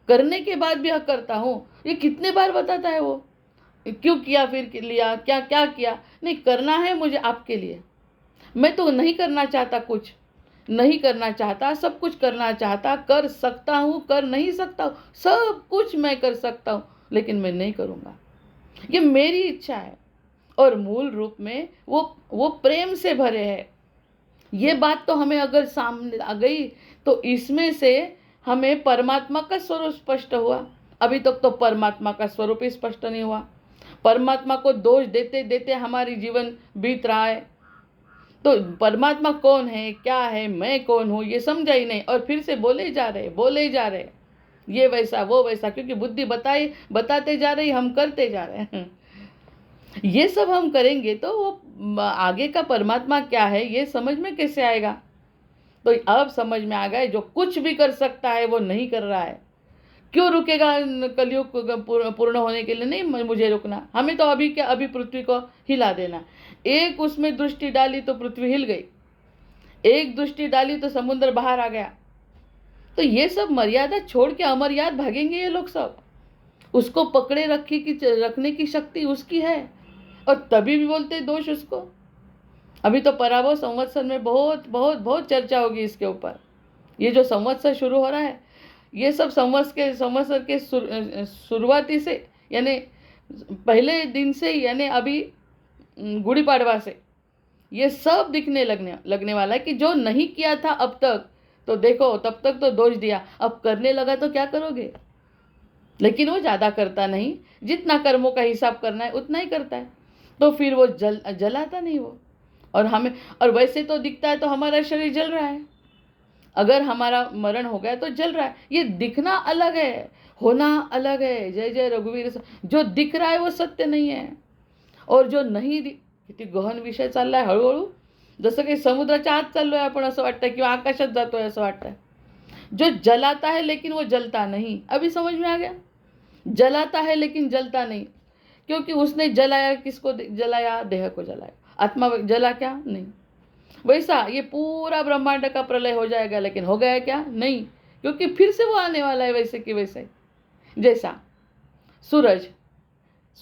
करने के बाद भी हक करता हूँ। ये कितने बार बताता है वो? क्यों किया, फिर लिया, क्या क्या किया? नहीं करना है मुझे आपके लिए। मैं तो नहीं करना चाहता, कुछ नहीं करना चाहता, सब कुछ करना चाहता, कर सकता हूँ, कर नहीं सकता हूँ, सब कुछ मैं कर सकता हूँ, लेकिन मैं नहीं करूँगा। ये मेरी इच्छा है। और मूल रूप में वो प्रेम से भरे है। ये बात तो हमें अगर सामने आ गई तो इसमें से हमें परमात्मा का स्वरूप स्पष्ट हुआ। अभी तक तो परमात्मा का स्वरूप ही स्पष्ट नहीं हुआ। परमात्मा को दोष देते देते हमारी जीवन बीत रहा है। तो परमात्मा कौन है, क्या है, मैं कौन हूँ, ये समझा ही नहीं, और फिर से बोले जा रहे ये वैसा वो वैसा, क्योंकि बुद्धि बताते जा रही, हम करते जा रहे हैं। ये सब हम करेंगे तो वो आगे का परमात्मा क्या है ये समझ में कैसे आएगा? तो अब समझ में आ गया, जो कुछ भी कर सकता है वो नहीं कर रहा है। क्यों रुकेगा? कलयुग पूर्ण होने के लिए नहीं मुझे रुकना, हमें तो अभी क्या, अभी पृथ्वी को हिला देना। एक उसमें दृष्टि डाली तो पृथ्वी हिल गई, एक दृष्टि डाली तो समुद्र बाहर आ गया। तो ये सब मर्यादा छोड़ के अमर्याद भागेंगे ये लोग सब। उसको पकड़े रखने की शक्ति उसकी है, और तभी भी बोलते दोष उसको। अभी तो पराभव संवत्सर में बहुत बहुत बहुत चर्चा होगी इसके ऊपर। ये जो संवत्सर शुरू हो रहा है, ये सब संवत्सर के शुरुआती से, यानी पहले दिन से, यानी अभी गुड़ी पाड़वा से ये सब दिखने लगने वाला है कि जो नहीं किया था अब तक, तो देखो तब तक तो दोष दिया, अब करने लगा तो क्या करोगे? लेकिन वो ज़्यादा करता नहीं, जितना कर्मों का हिसाब करना है उतना ही करता है। तो फिर वो जलाता नहीं वो। और वैसे तो दिखता है तो हमारा शरीर जल रहा है। अगर हमारा मरण हो गया तो जल रहा है। ये दिखना अलग है, होना अलग है। जय जय रघुवीर। जो दिख रहा है वो सत्य नहीं है, और जो नाही किती गहन विषय चाललाय हळूहळू, जसं काही समुद्राच्या आत चाललोय आपण असं वाटतं, किंवा आकाशात जातोय असं वाटतं। जो जलाता है लेकिन वो जलता नहीं, अभी समझ में आ गया? जलाता है लेकिन जलता नहीं, क्योंकि उसने जलाया, किसको जलाया? देह को जलाया। आत्मा जला क्या? नहीं। वैसा ये पूरा ब्रह्मांड का प्रलय हो जाएगा, लेकिन हो गया क्या? नहीं, क्योंकि फिर से वो आने वाला है वैसे कि वैसे। जैसा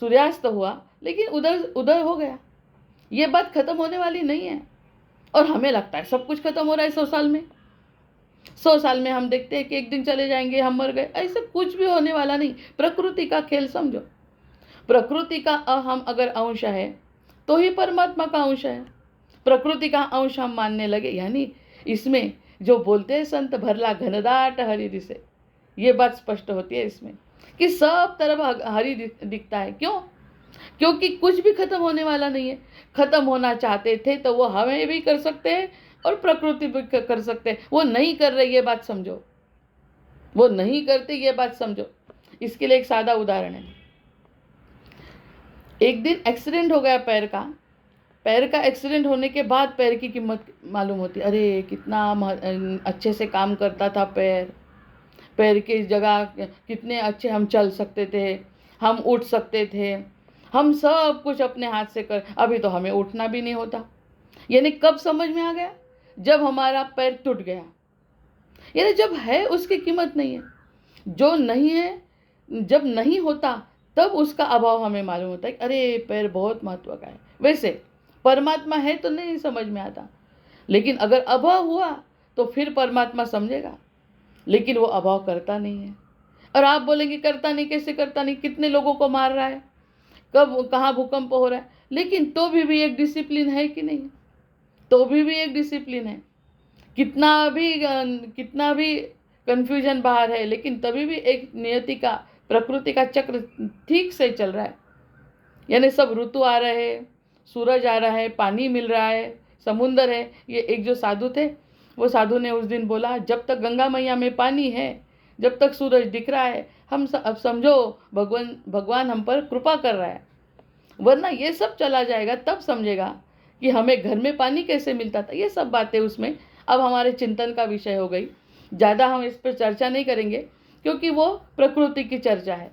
सूर्यास्त हुआ लेकिन उधर हो गया, ये बात खत्म होने वाली नहीं है। और हमें लगता है सब कुछ खत्म हो रहा है 100 साल में। 100 साल में हम देखते हैं कि एक दिन चले जाएंगे, हम मर गए। ऐसा कुछ भी होने वाला नहीं। प्रकृति का खेल समझो। प्रकृति का हम अगर अंश है तो ही परमात्मा का अंश है। प्रकृति का अंश हम मानने लगे। यानी इसमें जो बोलते हैं संत, भरला घनदाट हरि दिसे, ये बात स्पष्ट होती है इसमें कि सब तरफ हरि दिखता है। क्यों? क्योंकि कुछ भी खत्म होने वाला नहीं है। खत्म होना चाहते थे तो वो हमें भी कर सकते हैं और प्रकृति भी कर सकते हैं। वो नहीं कर रहे, ये बात समझो। वो नहीं करते, ये बात समझो। इसके लिए एक सादा उदाहरण है। एक दिन एक्सीडेंट हो गया पैर का। पैर का एक्सीडेंट होने के बाद पैर की कीमत मालूम होती। अरे कितना अच्छे से काम करता था पैर। पैर की जगह कितने अच्छे हम चल सकते थे, हम उठ सकते थे, हम सब कुछ अपने हाथ से कर। अभी तो हमें उठना भी नहीं होता। यानी कब समझ में आ गया? जब हमारा पैर टूट गया। यानी जब है उसकी कीमत नहीं है। जो नहीं है, जब नहीं होता तब उसका अभाव हमें मालूम होता है। अरे पैर बहुत महत्व का है। वैसे परमात्मा है तो नहीं समझ में आता, लेकिन अगर अभाव हुआ तो फिर परमात्मा समझेगा। लेकिन वो अभाव करता नहीं है। और आप बोलेंगे करता नहीं, कैसे करता नहीं? कितने लोगों को मार रहा है, कब कहाँ भूकंप हो रहा है, लेकिन तो भी एक डिसिप्लिन है कि नहीं? तो भी एक डिसिप्लिन है। कितना भी कन्फ्यूजन बाहर है, लेकिन तभी भी एक नियति का, प्रकृति का चक्र ठीक से चल रहा है। यानी सब ऋतु आ रहे हैं, सूरज आ रहा है, पानी मिल रहा है, समुंदर है। ये एक जो साधु थे, वो साधु ने उस दिन बोला, जब तक गंगा मैया में पानी है, जब तक सूरज दिख रहा है, अब समझो भगवान हम पर कृपा कर रहा है। वरना ये सब चला जाएगा तब समझेगा कि हमें घर में पानी कैसे मिलता था। ये सब बातें उसमें अब हमारे चिंतन का विषय हो गई। ज़्यादा हम इस पर चर्चा नहीं करेंगे क्योंकि वो प्रकृति की चर्चा है।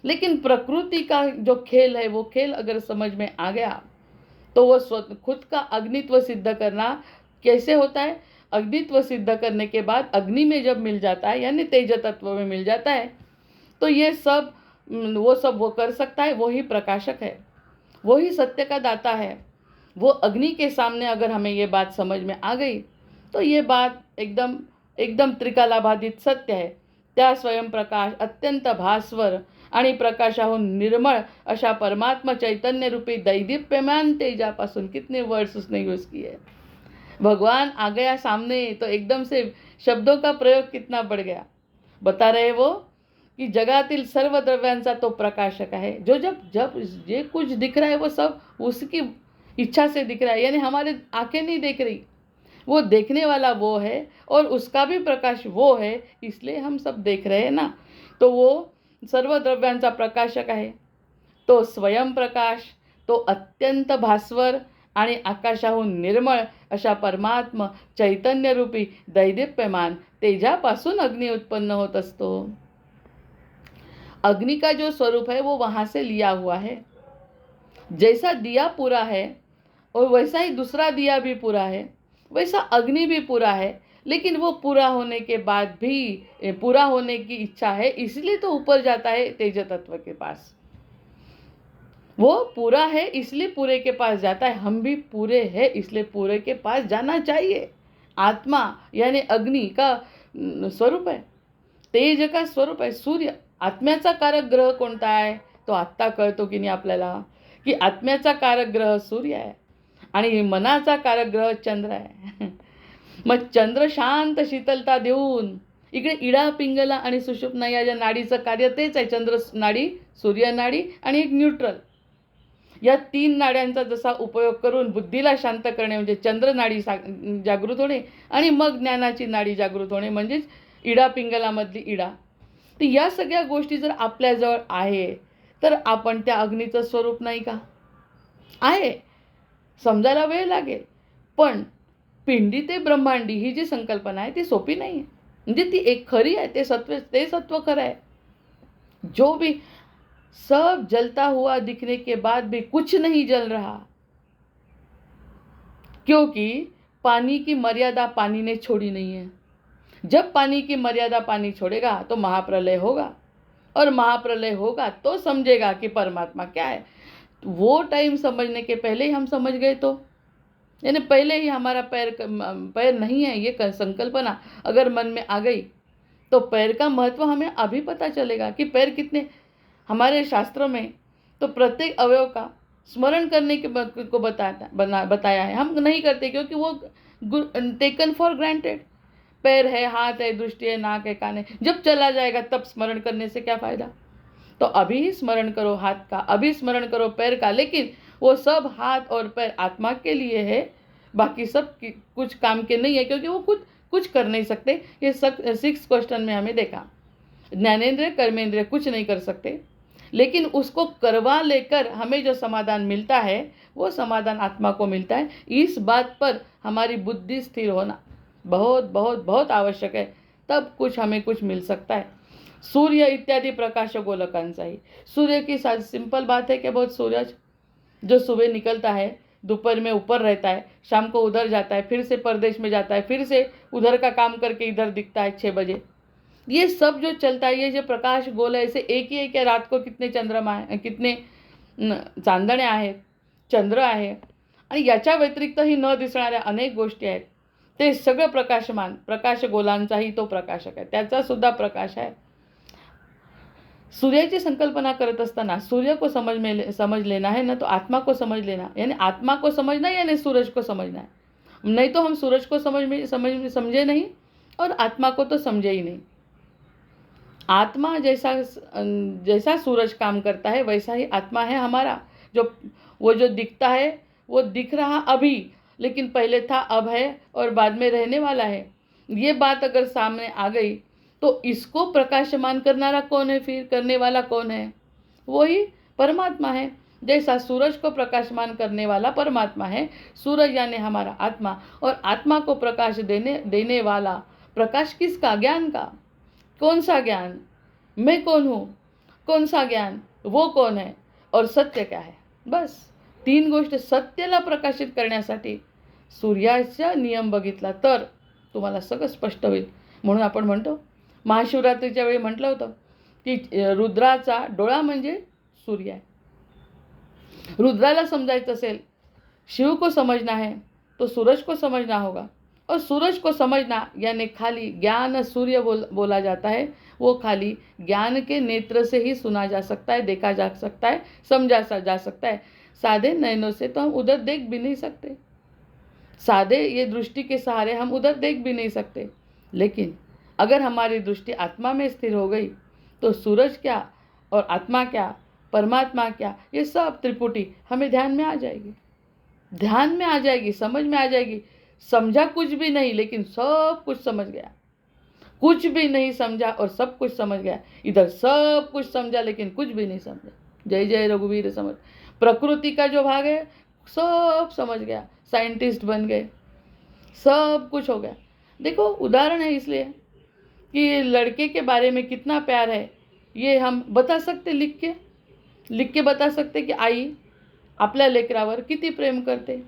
लेकिन प्रकृति का जो खेल है, वो खेल अगर समझ में आ गया तो वो खुद का अग्नित्व सिद्ध करना कैसे होता है? अग्नित्व सिद्ध करने के बाद अग्नि में जब मिल जाता है, यानी तेज तत्व में मिल जाता है, तो ये सब वो कर सकता है। वो ही प्रकाशक है, वो ही सत्य का दाता है। वो अग्नि के सामने अगर हमें ये बात समझ में आ गई तो ये बात एकदम त्रिकालाबाधित सत्य है। त्या स्वयं प्रकाश अत्यंत भास्वर आणि प्रकाशाहून निर्मळ अशा परमात्मा चैतन्य रूपी दैदीप्यमान तेजापासून, कितने वर्ड्स उसने यूज किए। भगवान आ गया सामने तो एकदम से शब्दों का प्रयोग कितना बढ़ गया। बता रहे वो कि जगातील सर्व द्रव्यांचा तो प्रकाशक है। जब ये कुछ दिख रहा है वो सब उसकी इच्छा से दिख रहा है। यानी हमारे आंखें नहीं देख रही, वो देखने वाला वो है और उसका भी प्रकाश वो है, इसलिए हम सब देख रहे हैं ना। तो वो सर्व द्रव्यांचा प्रकाशक आहे, तो स्वयं प्रकाश, तो अत्यंत भास्वर आणि आकाशाहून निर्मळ अशा परमात्मा चैतन्य रूपी दैदीप्यमान तेजापासून अग्नि उत्पन्न होत असतो। अग्नि का जो स्वरूप है वो वहाँ से लिया हुआ है। जैसा दिया पूरा है और वैसा ही दूसरा दिया भी पूरा है, वैसा अग्नि भी पूरा है। लेकिन वो पूरा होने के बाद भी पूरा होने की इच्छा है, इसलिए तो ऊपर जाता है तेज तत्व के पास। वो पूरा है इसलिए पूरे के पास जाता है। हम भी पूरे हैं इसलिए पूरे के पास जाना चाहिए। आत्मा यानी अग्नि का स्वरूप है, तेज का स्वरूप आहे सूर्य। आत्म्याचा कारक ग्रह कोणता आहे? तो आत्ता कळतो की नाही आपल्याला, की आत्म्याचा कारक ग्रह सूर्य आहे आणि मनाचा कारक ग्रह चंद्र आहे। मग चंद्र शांत शीतलता देऊन इकडे इडा पिंगला आणि सुषुप्ना या ज्या नाडीचं कार्य तेच आहे। चंद्र नाडी, सूर्य नाडी आणि एक न्यूट्रल, या 3 नाड्यांचा जसा उपयोग करून बुद्धीला शांत करणे म्हणजे चंद्र नाडी जागृत होणे आणि मग ज्ञानाची नाडी जागृत होणे म्हणजेच इडा पिंगलामधली इडा। तर या सगळ्या गोष्टी जर आपल्याजवळ आहे तर आपण त्या अग्नीचं स्वरूप नाही का? आहे, समजायला वेळ लागेल, पण पिंडी ते ब्रह्मांडी ही जी संकल्पना आहे ती सोपी नाही आहे। म्हणजे ती एक खरी आहे, ते सत्व खरं आहे। जो भी सब जलता हुआ दिखने के बाद भी कुछ नहीं जल रहा, क्योंकि पानी की मर्यादा पानी ने छोड़ी नहीं है। जब पानी की मर्यादा पानी छोड़ेगा तो महाप्रलय होगा, और महाप्रलय होगा तो समझेगा कि परमात्मा क्या है। वो टाइम समझने के पहले ही हम समझ गए तो, यानी पहले ही हमारा पैर नहीं है ये संकल्पना अगर मन में आ गई तो पैर का महत्व हमें अभी पता चलेगा कि पैर कितने। हमारे शास्त्रों में तो प्रत्येक अवयव का स्मरण करने के को बताया है। हम नहीं करते क्योंकि वो टेकन फॉर ग्रांटेड। पैर है, हाथ है, दृष्टि है, नाक है, कान है, जब चला जाएगा तब स्मरण करने से क्या फायदा। तो अभी ही स्मरण करो हाथ का, अभी स्मरण करो पैर का, लेकिन वो सब हाथ और पैर आत्मा के लिए है, बाकी सब कुछ काम के नहीं है, क्योंकि वो कुछ कर नहीं सकते। ये 6 क्वेश्चन में हमें देखा। ज्ञानेंद्रिय कर्मेंद्रिय कुछ नहीं कर सकते, लेकिन उसको करवा लेकर हमें जो समाधान मिलता है वो समाधान आत्मा को मिलता है। इस बात पर हमारी बुद्धि स्थिर होना बहुत बहुत बहुत आवश्यक है, तब कुछ हमें कुछ मिल सकता है। सूर्य इत्यादि प्रकाश गोलकांचा ही। सूर्य की सिंपल बात है कि बहुत सूरज जो सुबह निकलता है, दोपहर में ऊपर रहता है, शाम को उधर जाता है, फिर से परदेश में जाता है, फिर से उधर का काम करके इधर दिखता है 6 बजे। ये सब जो चलता है, ये जो प्रकाश गोल है, ऐसे एक ही है। रात को कितने चंद्रमा आहे, कितने चांदण्या आहेत, चंद्र आहे, आणि याच्या व्यतिरिक्तही न दिसणाऱ्या अनेक गोष्टी आहेत। ते सगळं प्रकाशमान, प्रकाश गोलांचाही तो प्रकाशक आहे, त्याचा सुद्धा प्रकाश आहे। सूर्य की संकल्पना करत असताना सूर्य को समझ लेना है ना, तो आत्मा को समझ लेना, यानी आत्मा को समझना यानी सूरज को समझना है। नहीं तो हम सूरज को समझे नहीं और आत्मा को तो समझे ही नहीं। आत्मा जैसा सूरज काम करता है वैसा ही आत्मा है हमारा। वो जो दिखता है वो दिख रहा अभी, लेकिन पहले था, अब है और बाद में रहने वाला है। ये बात अगर सामने आ गई तो इसको प्रकाशमान करनारा कौन है, फिर करने वाला कौन है? वही परमात्मा है। जैसा सूरज को प्रकाशमान करने वाला परमात्मा है, सूरज यानी हमारा आत्मा, और आत्मा को प्रकाश देने वाला, प्रकाश किसका? ज्ञान का। कौन सा ज्ञान? मैं कौन हूँ, कौन सा ज्ञान, वो कौन है, और सत्य क्या है। बस 3 गोष्टी सत्याला प्रकाशित करण्यासाठी सूर्याचा नियम बघितला तर तुम्हाला सगळं स्पष्ट होईल। म्हणून आपण म्हणतो, महाशिवरात्रीच्या वेळी म्हटलं होतं की रुद्राचा डोळा म्हणजे सूर्य आहे। रुद्राला समझाइए असेल, शिव को समझना है तो सूरज को समझना होगा, और सूरज को समझना यानी खाली ज्ञान सूर्य बोला जाता है, वो खाली ज्ञान के नेत्र से ही सुना जा सकता है, देखा जा सकता है, समझा जा सकता है। सादे नयनों से तो हम उधर देख भी नहीं सकते, सादे ये दृष्टि के सहारे हम उधर देख भी नहीं सकते। लेकिन अगर हमारी दृष्टि आत्मा में स्थिर हो गई तो सूरज क्या और आत्मा क्या, परमात्मा क्या, ये सब त्रिपुटी हमें ध्यान में आ जाएगी, ध्यान में आ जाएगी, समझ में आ जाएगी। समझा कुछ भी नहीं, लेकिन सब कुछ समझ गया। कुछ भी नहीं समझा और सब कुछ समझ गया। इधर सब कुछ समझा लेकिन कुछ भी नहीं समझा। जय जय रघुवीर समझ। प्रकृति का जो भाग है सब समझ गया, साइंटिस्ट बन गए, सब कुछ हो गया। देखो उदाहरण है इसलिए कि लड़के के बारे में कितना प्यार है ये हम बता सकते, लिख के बता सकते कि आई आपल्या लेकरावर किती प्रेम करते,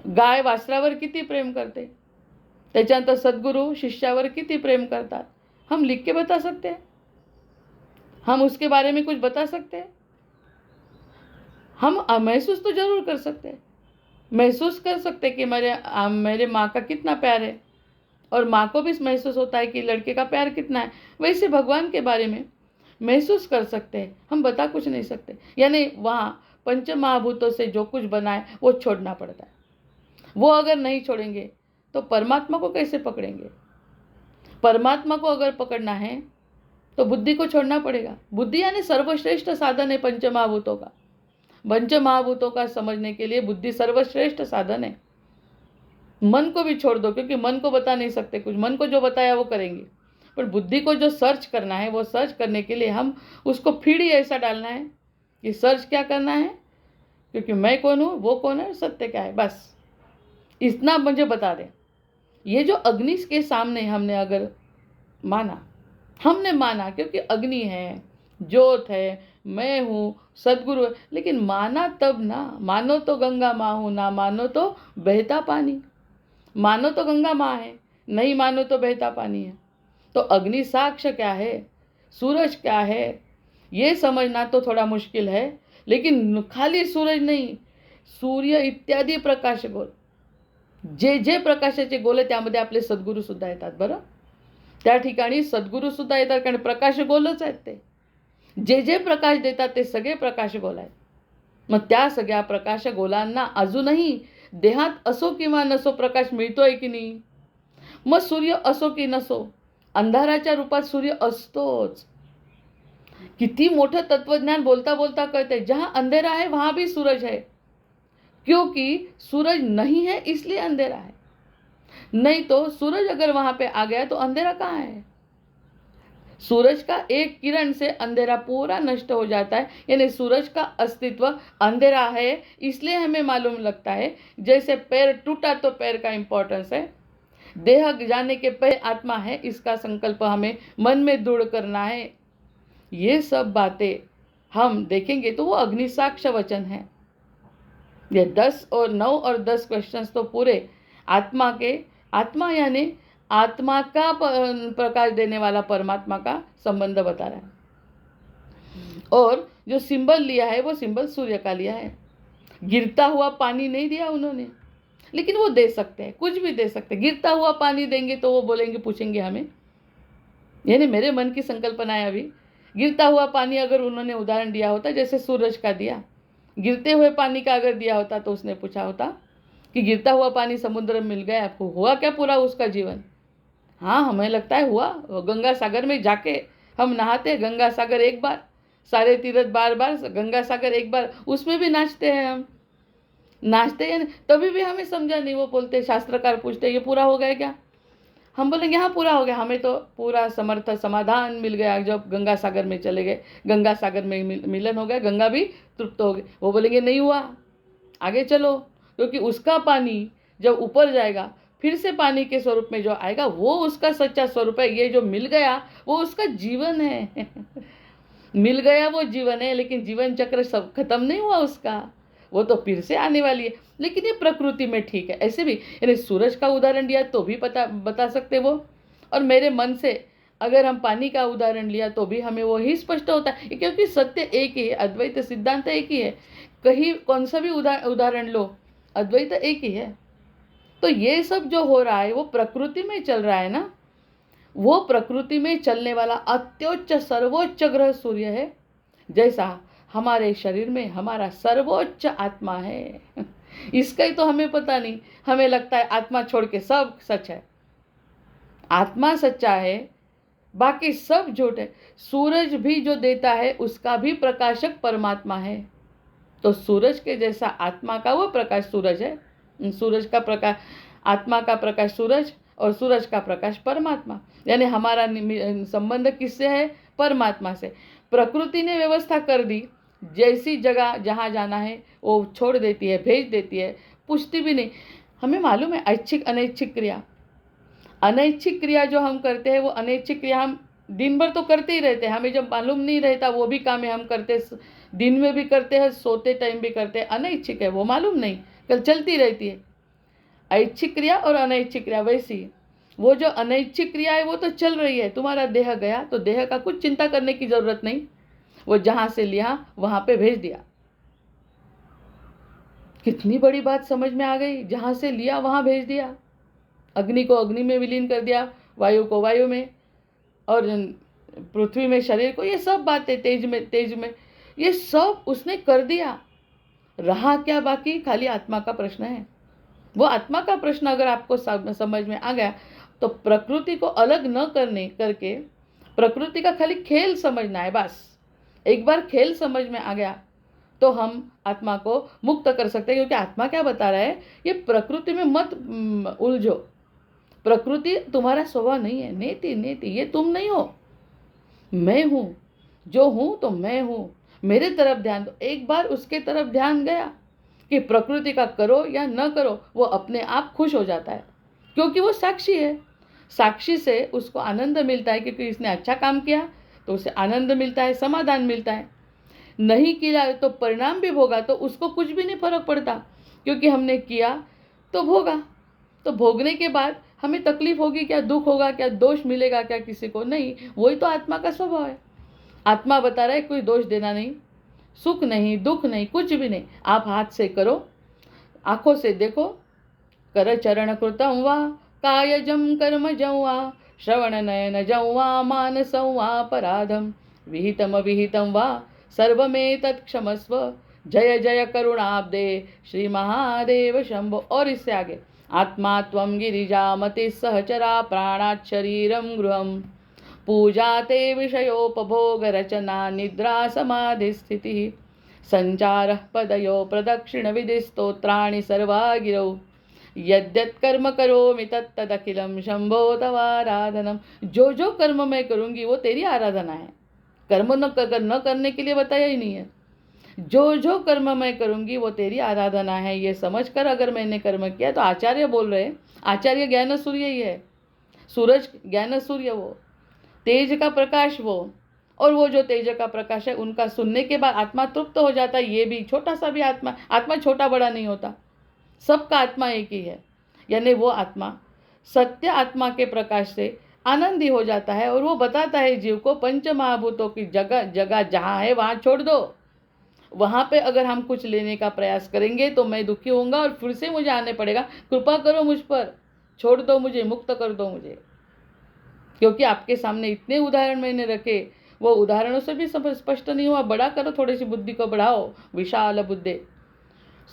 गाय वासरावर किती प्रेम करते, त्याच्यानंतर सद्गुरु शिष्यावर किती प्रेम करतात, हम लिख के बता सकते हैं। हम उसके बारे में कुछ बता सकते हैं। हम महसूस तो जरूर कर सकते हैं, महसूस कर सकते कि मेरे माँ का कितना प्यार है, और माँ को भी महसूस होता है कि लड़के का प्यार कितना है। वैसे भगवान के बारे में महसूस कर सकते हैं, हम बता कुछ नहीं सकते। यानी वहाँ पंच महाभूतों से जो कुछ बना है वो छोड़ना पड़ता है। वो अगर नहीं छोड़ेंगे तो परमात्मा को कैसे पकड़ेंगे? परमात्मा को अगर पकड़ना है तो बुद्धि को छोड़ना पड़ेगा। बुद्धि यानी सर्वश्रेष्ठ साधन है पंच महाभूतों का। पंच महाभूतों का समझने के लिए बुद्धि सर्वश्रेष्ठ साधन है। मन को भी छोड़ दो, क्योंकि मन को बता नहीं सकते कुछ, मन को जो बताया वो करेंगे, पर बुद्धि को जो सर्च करना है, वो सर्च करने के लिए हम उसको फीड ही ऐसा डालना है कि सर्च क्या करना है, क्योंकि मैं कौन हूँ, वो कौन है, सत्य क्या है, बस इतना मुझे बता दें। ये जो अग्नि के सामने हमने अगर माना क्योंकि अग्नि है, ज्योत है, मैं हूँ, सद्गुरु है, लेकिन माना तब ना, मानो तो गंगा माँ हूँ, ना मानो तो बहता पानी। मानो तो गंगा माँ है, नहीं मानो तो बहता पानी है। तो अग्नि साक्ष्य क्या है, सूरज क्या है, ये समझना तो थोड़ा मुश्किल है। लेकिन खाली सूरज नाही, सूर्य इत्यादी प्रकाश गोल, जे प्रकाशाचे गोल आहे त्यामध्ये आपले सद्गुरू सुद्धा येतात बरं। त्या ठिकाणी सद्गुरू सुद्धा येतात, कारण प्रकाश गोलच आहेत ते। जे प्रकाश देतात ते सगळे प्रकाश गोल आहेत। मग त्या सगळ्या प्रकाश गोलांना अजूनही देहात असो किंवा नसो प्रकाश मिळतोय की नाही? मग सूर्य असो की नसो, अंधाराच्या रूपात सूर्य असतोच. किती मोठं तत्वज्ञान बोलता बोलता कळते, जहां अंधेरा है वहां भी सूरज है, क्योंकि सूरज नहीं है इसलिए अंधेरा है. नहीं तो सूरज अगर वहां पे आ गया तो अंधेरा कहाँ है? सूरज का एक किरण से अंधेरा पूरा नष्ट हो जाता है. यानी सूरज का अस्तित्व अंधेरा है इसलिए हमें मालूम लगता है. जैसे पैर टूटा तो पैर का इंपॉर्टेंस है, देह जाने के पहले आत्मा है, इसका संकल्प हमें मन में दृढ़ करना है. ये सब बातें हम देखेंगे तो वो अग्निसाक्ष वचन है. ये 10 और 9 और 10 क्वेश्चंस तो पूरे आत्मा के, आत्मा यानी आत्मा का प्रकाश देने वाला परमात्मा का संबंध बता रहा है. और जो सिंबल लिया है वो सिंबल सूर्य का लिया है. गिरता हुआ पानी नहीं दिया उन्होंने, लेकिन वो दे सकते हैं, कुछ भी दे सकते हैं. गिरता हुआ पानी देंगे तो वो बोलेंगे, पूछेंगे हमें. यानी मेरे मन की संकल्पना है अभी. गिरता हुआ पानी अगर उन्होंने उदाहरण दिया होता, जैसे सूरज का दिया, गिरते हुए पानी का अगर दिया होता तो उसने पूछा होता कि गिरता हुआ पानी समुद्र में मिल गया, आपको हुआ क्या पूरा उसका जीवन? हाँ, हमें लगता है हुआ. गंगा सागर में जाके हम नहाते, गंगा सागर एक बार, सारे तीर्थ बार बार, गंगा सागर एक बार, उसमें भी नाचते हैं हम. नाचते हैं तभी भी हमें समझा नहीं. वो बोलते, शास्त्रकार पूछते, ये पूरा हो गया क्या? हम बोलेंगे हाँ पूरा हो गया. हमें तो पूरा समर्थ समाधान मिल गया जब गंगा सागर में चले गए, गंगा सागर में मिलन हो गया, गंगा भी तृप्त हो गई. वो बोलेंगे नहीं हुआ, आगे चलो, क्योंकि उसका पानी जब ऊपर जाएगा फिर से पानी के स्वरूप में जो आएगा वो उसका सच्चा स्वरूप है. ये जो मिल गया वो उसका जीवन है. मिल गया वो जीवन है, लेकिन जीवन चक्र सब खत्म नहीं हुआ उसका, वो तो फिर से आने वाली है. लेकिन ये प्रकृति में ठीक है. ऐसे भी यानी सूरज का उदाहरण दिया तो भी बता सकते वो, और मेरे मन से अगर हम पानी का उदाहरण लिया तो भी हमें वो ही स्पष्ट होता है, क्योंकि सत्य एक ही है, अद्वैत सिद्धांत एक ही है. कहीं कौन सा भी उदाहरण लो, अद्वैत एक ही है. तो ये सब जो हो रहा है वो प्रकृति में चल रहा है ना. वो प्रकृति में चलने वाला अत्योच्च सर्वोच्च ग्रह सूर्य है, जैसा हमारे शरीर में हमारा सर्वोच्च आत्मा है. इसका ही तो हमें पता नहीं. हमें लगता है आत्मा छोड़ के सब सच है. आत्मा सच्चा है, बाकी सब झूठ है. सूरज भी जो देता है उसका भी प्रकाशक परमात्मा है. तो सूरज के जैसा आत्मा का वो प्रकाश सूरज है. सूरज का प्रकाश, आत्मा का प्रकाश सूरज, और सूरज का प्रकाश परमात्मा. यानी हमारा संबंध किससे है? परमात्मा से. प्रकृति ने व्यवस्था कर दी, जैसी जगह जहाँ जाना है वो छोड़ देती है, भेज देती है, पूछती भी नहीं. हमें मालूम है ऐच्छिक अनैच्छिक क्रिया, अनैच्छिक क्रिया जो हम करते हैं वो अनैच्छिक क्रिया हम दिन भर तो करते ही रहते हैं. हमें जब मालूम नहीं रहता वो भी काम है हम करते, दिन में भी करते हैं, सोते टाइम भी करते हैं. अनैच्छिक है वो, मालूम नहीं, कल चलती रहती है. ऐच्छिक क्रिया और अनैच्छिक क्रिया वैसी. वो जो अनैच्छिक क्रिया है वो तो चल रही है. तुम्हारा देह गया तो देह का कुछ चिंता करने की जरूरत नहीं, वो जहां से लिया वहां पे भेज दिया. कितनी बड़ी बात समझ में आ गई. जहां से लिया वहां भेज दिया. अग्नि को अग्नि में विलीन कर दिया, वायु को वायु में, और पृथ्वी में शरीर को. ये सब बातें तेज में ये सब उसने कर दिया. रहा क्या बाकी? खाली आत्मा का प्रश्न है. वो आत्मा का प्रश्न अगर आपको समझ में आ गया तो प्रकृति को अलग न करके प्रकृति का खाली खेल समझना है बस. एक बार खेल समझ में आ गया तो हम आत्मा को मुक्त कर सकते हैं. क्योंकि आत्मा क्या बता रहा है, ये प्रकृति में मत उलझो. प्रकृति तुम्हारा स्वभाव नहीं है. नेति नेति, ये तुम नहीं हो, मैं हूँ. जो हूँ तो मैं हूँ. मेरे तरफ ध्यान दो. एक बार उसके तरफ ध्यान गया कि प्रकृति का करो या न करो, वो अपने आप खुश हो जाता है, क्योंकि वो साक्षी है. साक्षी से उसको आनंद मिलता है, क्योंकि इसने अच्छा काम किया तो उसे आनंद मिलता है, समाधान मिलता है. नहीं किया तो परिणाम भी भोगा तो उसको कुछ भी नहीं फर्क पड़ता, क्योंकि हमने किया तो भोगा. तो भोगने के बाद हमें तकलीफ होगी क्या, दुख होगा क्या, दोष मिलेगा क्या किसी को? नहीं. वही तो आत्मा का स्वभाव है. आत्मा बता रहा है कोई दोष देना नहीं, सुख नहीं, दुख नहीं, कुछ भी नहीं. आप हाथ से करो, आंखों से देखो. कर चरण कृतम वा कायजम कर्मजं वा श्रवण नयनजं वा मानसं वा पराधम विहितम विहितं वा सर्वमेतत् क्षमस्व जय जय करुणाब्दे श्री महादेव शंभो। और इससे आगे, आत्मा त्वं गिरिजामति सहचरा प्राणात् शरीरं गृहम् पूजा ते विषयोपभोग रचना निद्रा समाधि स्थितिः संचारः पदयो प्रदक्षिण विधि स्तोत्राणि सर्वा गिरौ यद्यत् कर्म करोमि तत्तदखिलं शंभो तवाराधनम। जो जो कर्म मैं करूंगी वो तेरी आराधना है। कर्म न करने के लिए बताया ही नहीं है। जो जो कर्म मैं करूंगी वो तेरी आराधना है, ये समझकर अगर मैंने कर्म किया तो आचार्य बोल रहे हैं, आचार्य ज्ञान सूर्य ही है, सूरज ज्ञान सूर्य वो, तेज का प्रकाश वो, और वो जो तेज का प्रकाश है उनका सुनने के बाद आत्मा तृप्त हो जाता है। ये भी छोटा सा भी आत्मा छोटा बड़ा नहीं होता, सबका आत्मा एक ही है। यानी वो आत्मा सत्य आत्मा के प्रकाश से आनंदी हो जाता है और वो बताता है जीव को पंच महाभूतों की जगह जगह जहाँ है वहाँ छोड़ दो। वहाँ पे अगर हम कुछ लेने का प्रयास करेंगे तो मैं दुखी होऊंगा और फिर से मुझे आने पड़ेगा। कृपा करो मुझ पर, छोड़ दो मुझे, मुक्त कर दो मुझे। क्योंकि आपके सामने इतने उदाहरण मैंने रखे, वो उदाहरणों से भी स्पष्ट नहीं हुआ। बड़ा करो, थोड़ी सी बुद्धि को बढ़ाओ, विशाल बुद्धि,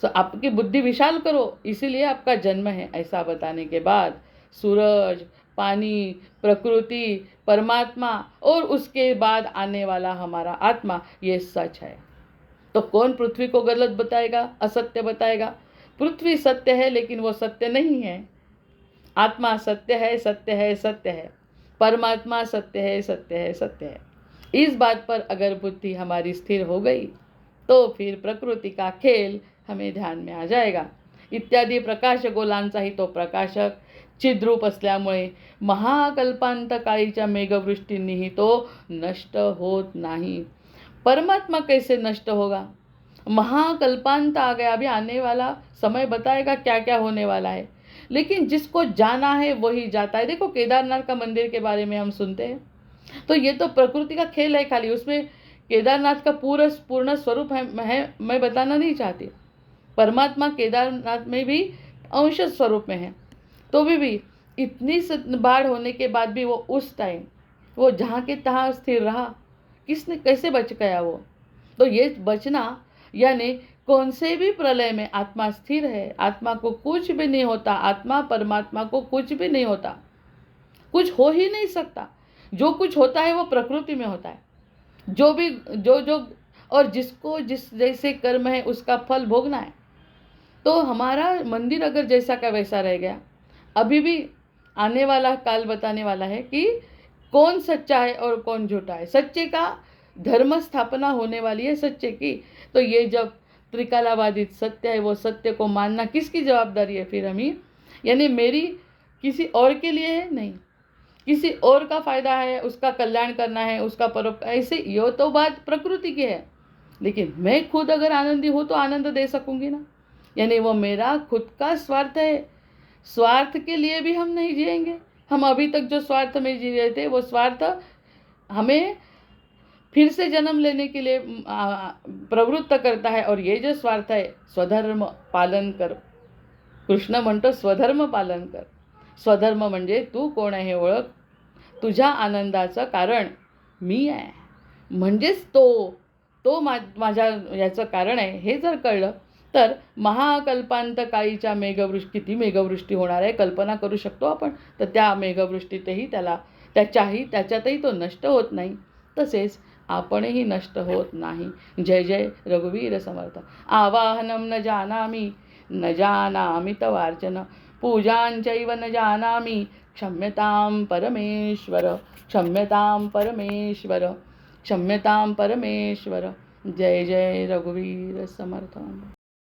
आपकी बुद्धि विशाल करो, इसीलिए आपका जन्म है। ऐसा बताने के बाद सूरज, पानी, प्रकृति, परमात्मा और उसके बाद आने वाला हमारा आत्मा, ये सच है। तो कौन पृथ्वी को गलत बताएगा, असत्य बताएगा? पृथ्वी सत्य है लेकिन वो सत्य नहीं है। आत्मा सत्य है, सत्य है, सत्य है। परमात्मा सत्य है, सत्य है, सत्य है। इस बात पर अगर बुद्धि हमारी स्थिर हो गई तो फिर प्रकृति का खेल हमें ध्यान में आ जाएगा। इत्यादी प्रकाश गोलांचाही तो प्रकाशक चिद्रूप असल्यामुळे महाकल्पांत काळीच्या मेघवृष्टींनीही तो नष्ट होत नाही। परमात्मा कैसे नष्ट होगा? महाकल्पांत आ गया, अभी आने वाला समय बताएगा क्या क्या होने वाला है, लेकिन जिसको जाना है वही जाता है। देखो केदारनाथ का मंदिर के बारे में हम सुनते हैं, तो ये तो प्रकृति का खेल है खाली, उसमें केदारनाथ का पूर्ण स्वरूप है मैं बताना नहीं चाहती। परमात्मा केदारनाथ में भी अंश स्वरूप में है, तो भी इतनी बाढ़ होने के बाद भी वो उस टाइम वो जहाँ के तहाँ स्थिर रहा। किसने कैसे बच गया वो? तो ये बचना यानी कौन से भी प्रलय में आत्मा स्थिर है, आत्मा को कुछ भी नहीं होता, आत्मा परमात्मा को कुछ भी नहीं होता, कुछ हो ही नहीं सकता। जो कुछ होता है वो प्रकृति में होता है। जो भी जो और जिसको जिस जैसे कर्म है उसका फल भोगना है। तो हमारा मंदिर अगर जैसा का वैसा रह गया, अभी भी आने वाला काल बताने वाला है कि कौन सच्चा है और कौन झूठा है। सच्चे का धर्म स्थापना होने वाली है, सच्चे की। तो ये जब त्रिकालाबाधित सत्य है, वो सत्य को मानना किसकी जवाबदारी है फिर? हम ही, यानी मेरी किसी और के लिए है नहीं, किसी और का फायदा है, उसका कल्याण करना है, उसका परोपकार, ऐसे ये तो बात प्रकृति की है। लेकिन मैं खुद अगर आनंदी हूँ तो आनंद दे सकूंगी ना, यानी वो मेरा खुद का स्वार्थ है। स्वार्थ के लिए भी हम नहीं जिएंगे। हम अभी तक जो स्वार्थ में जी रहे थे वो स्वार्थ हमें फिर से जन्म लेने के लिए प्रवृत्त करता है। और ये जो स्वार्थ है, स्वधर्म पालन कर, कृष्ण म्हणतो स्वधर्म पालन कर। स्वधर्म म्हणजे तू कोण आहे ओळख, तुझ्या आनंदाचं कारण मी आहे, म्हणजेच तो माझ्या याचं कारण आहे हे जर कळलं तर महाकल्पांत काळीच्या किती मेघवृष्टी होणार आहे कल्पना करू शकतो आपण। तर त्या मेघवृष्टीतही त्याच्यातही तो नष्ट होत नाही, तसेच आपणही नष्ट होत नाही। जय जय रघुवीर समर्थ। आवाहनं न जानामि न जानामि तवार्चन पूजांचैव न जानामि क्षम्यतां परमेश्वर क्षम्यतां परमेश्वर क्षम्यतां परमेश्वर। जय जय रघुवीर समर्थ।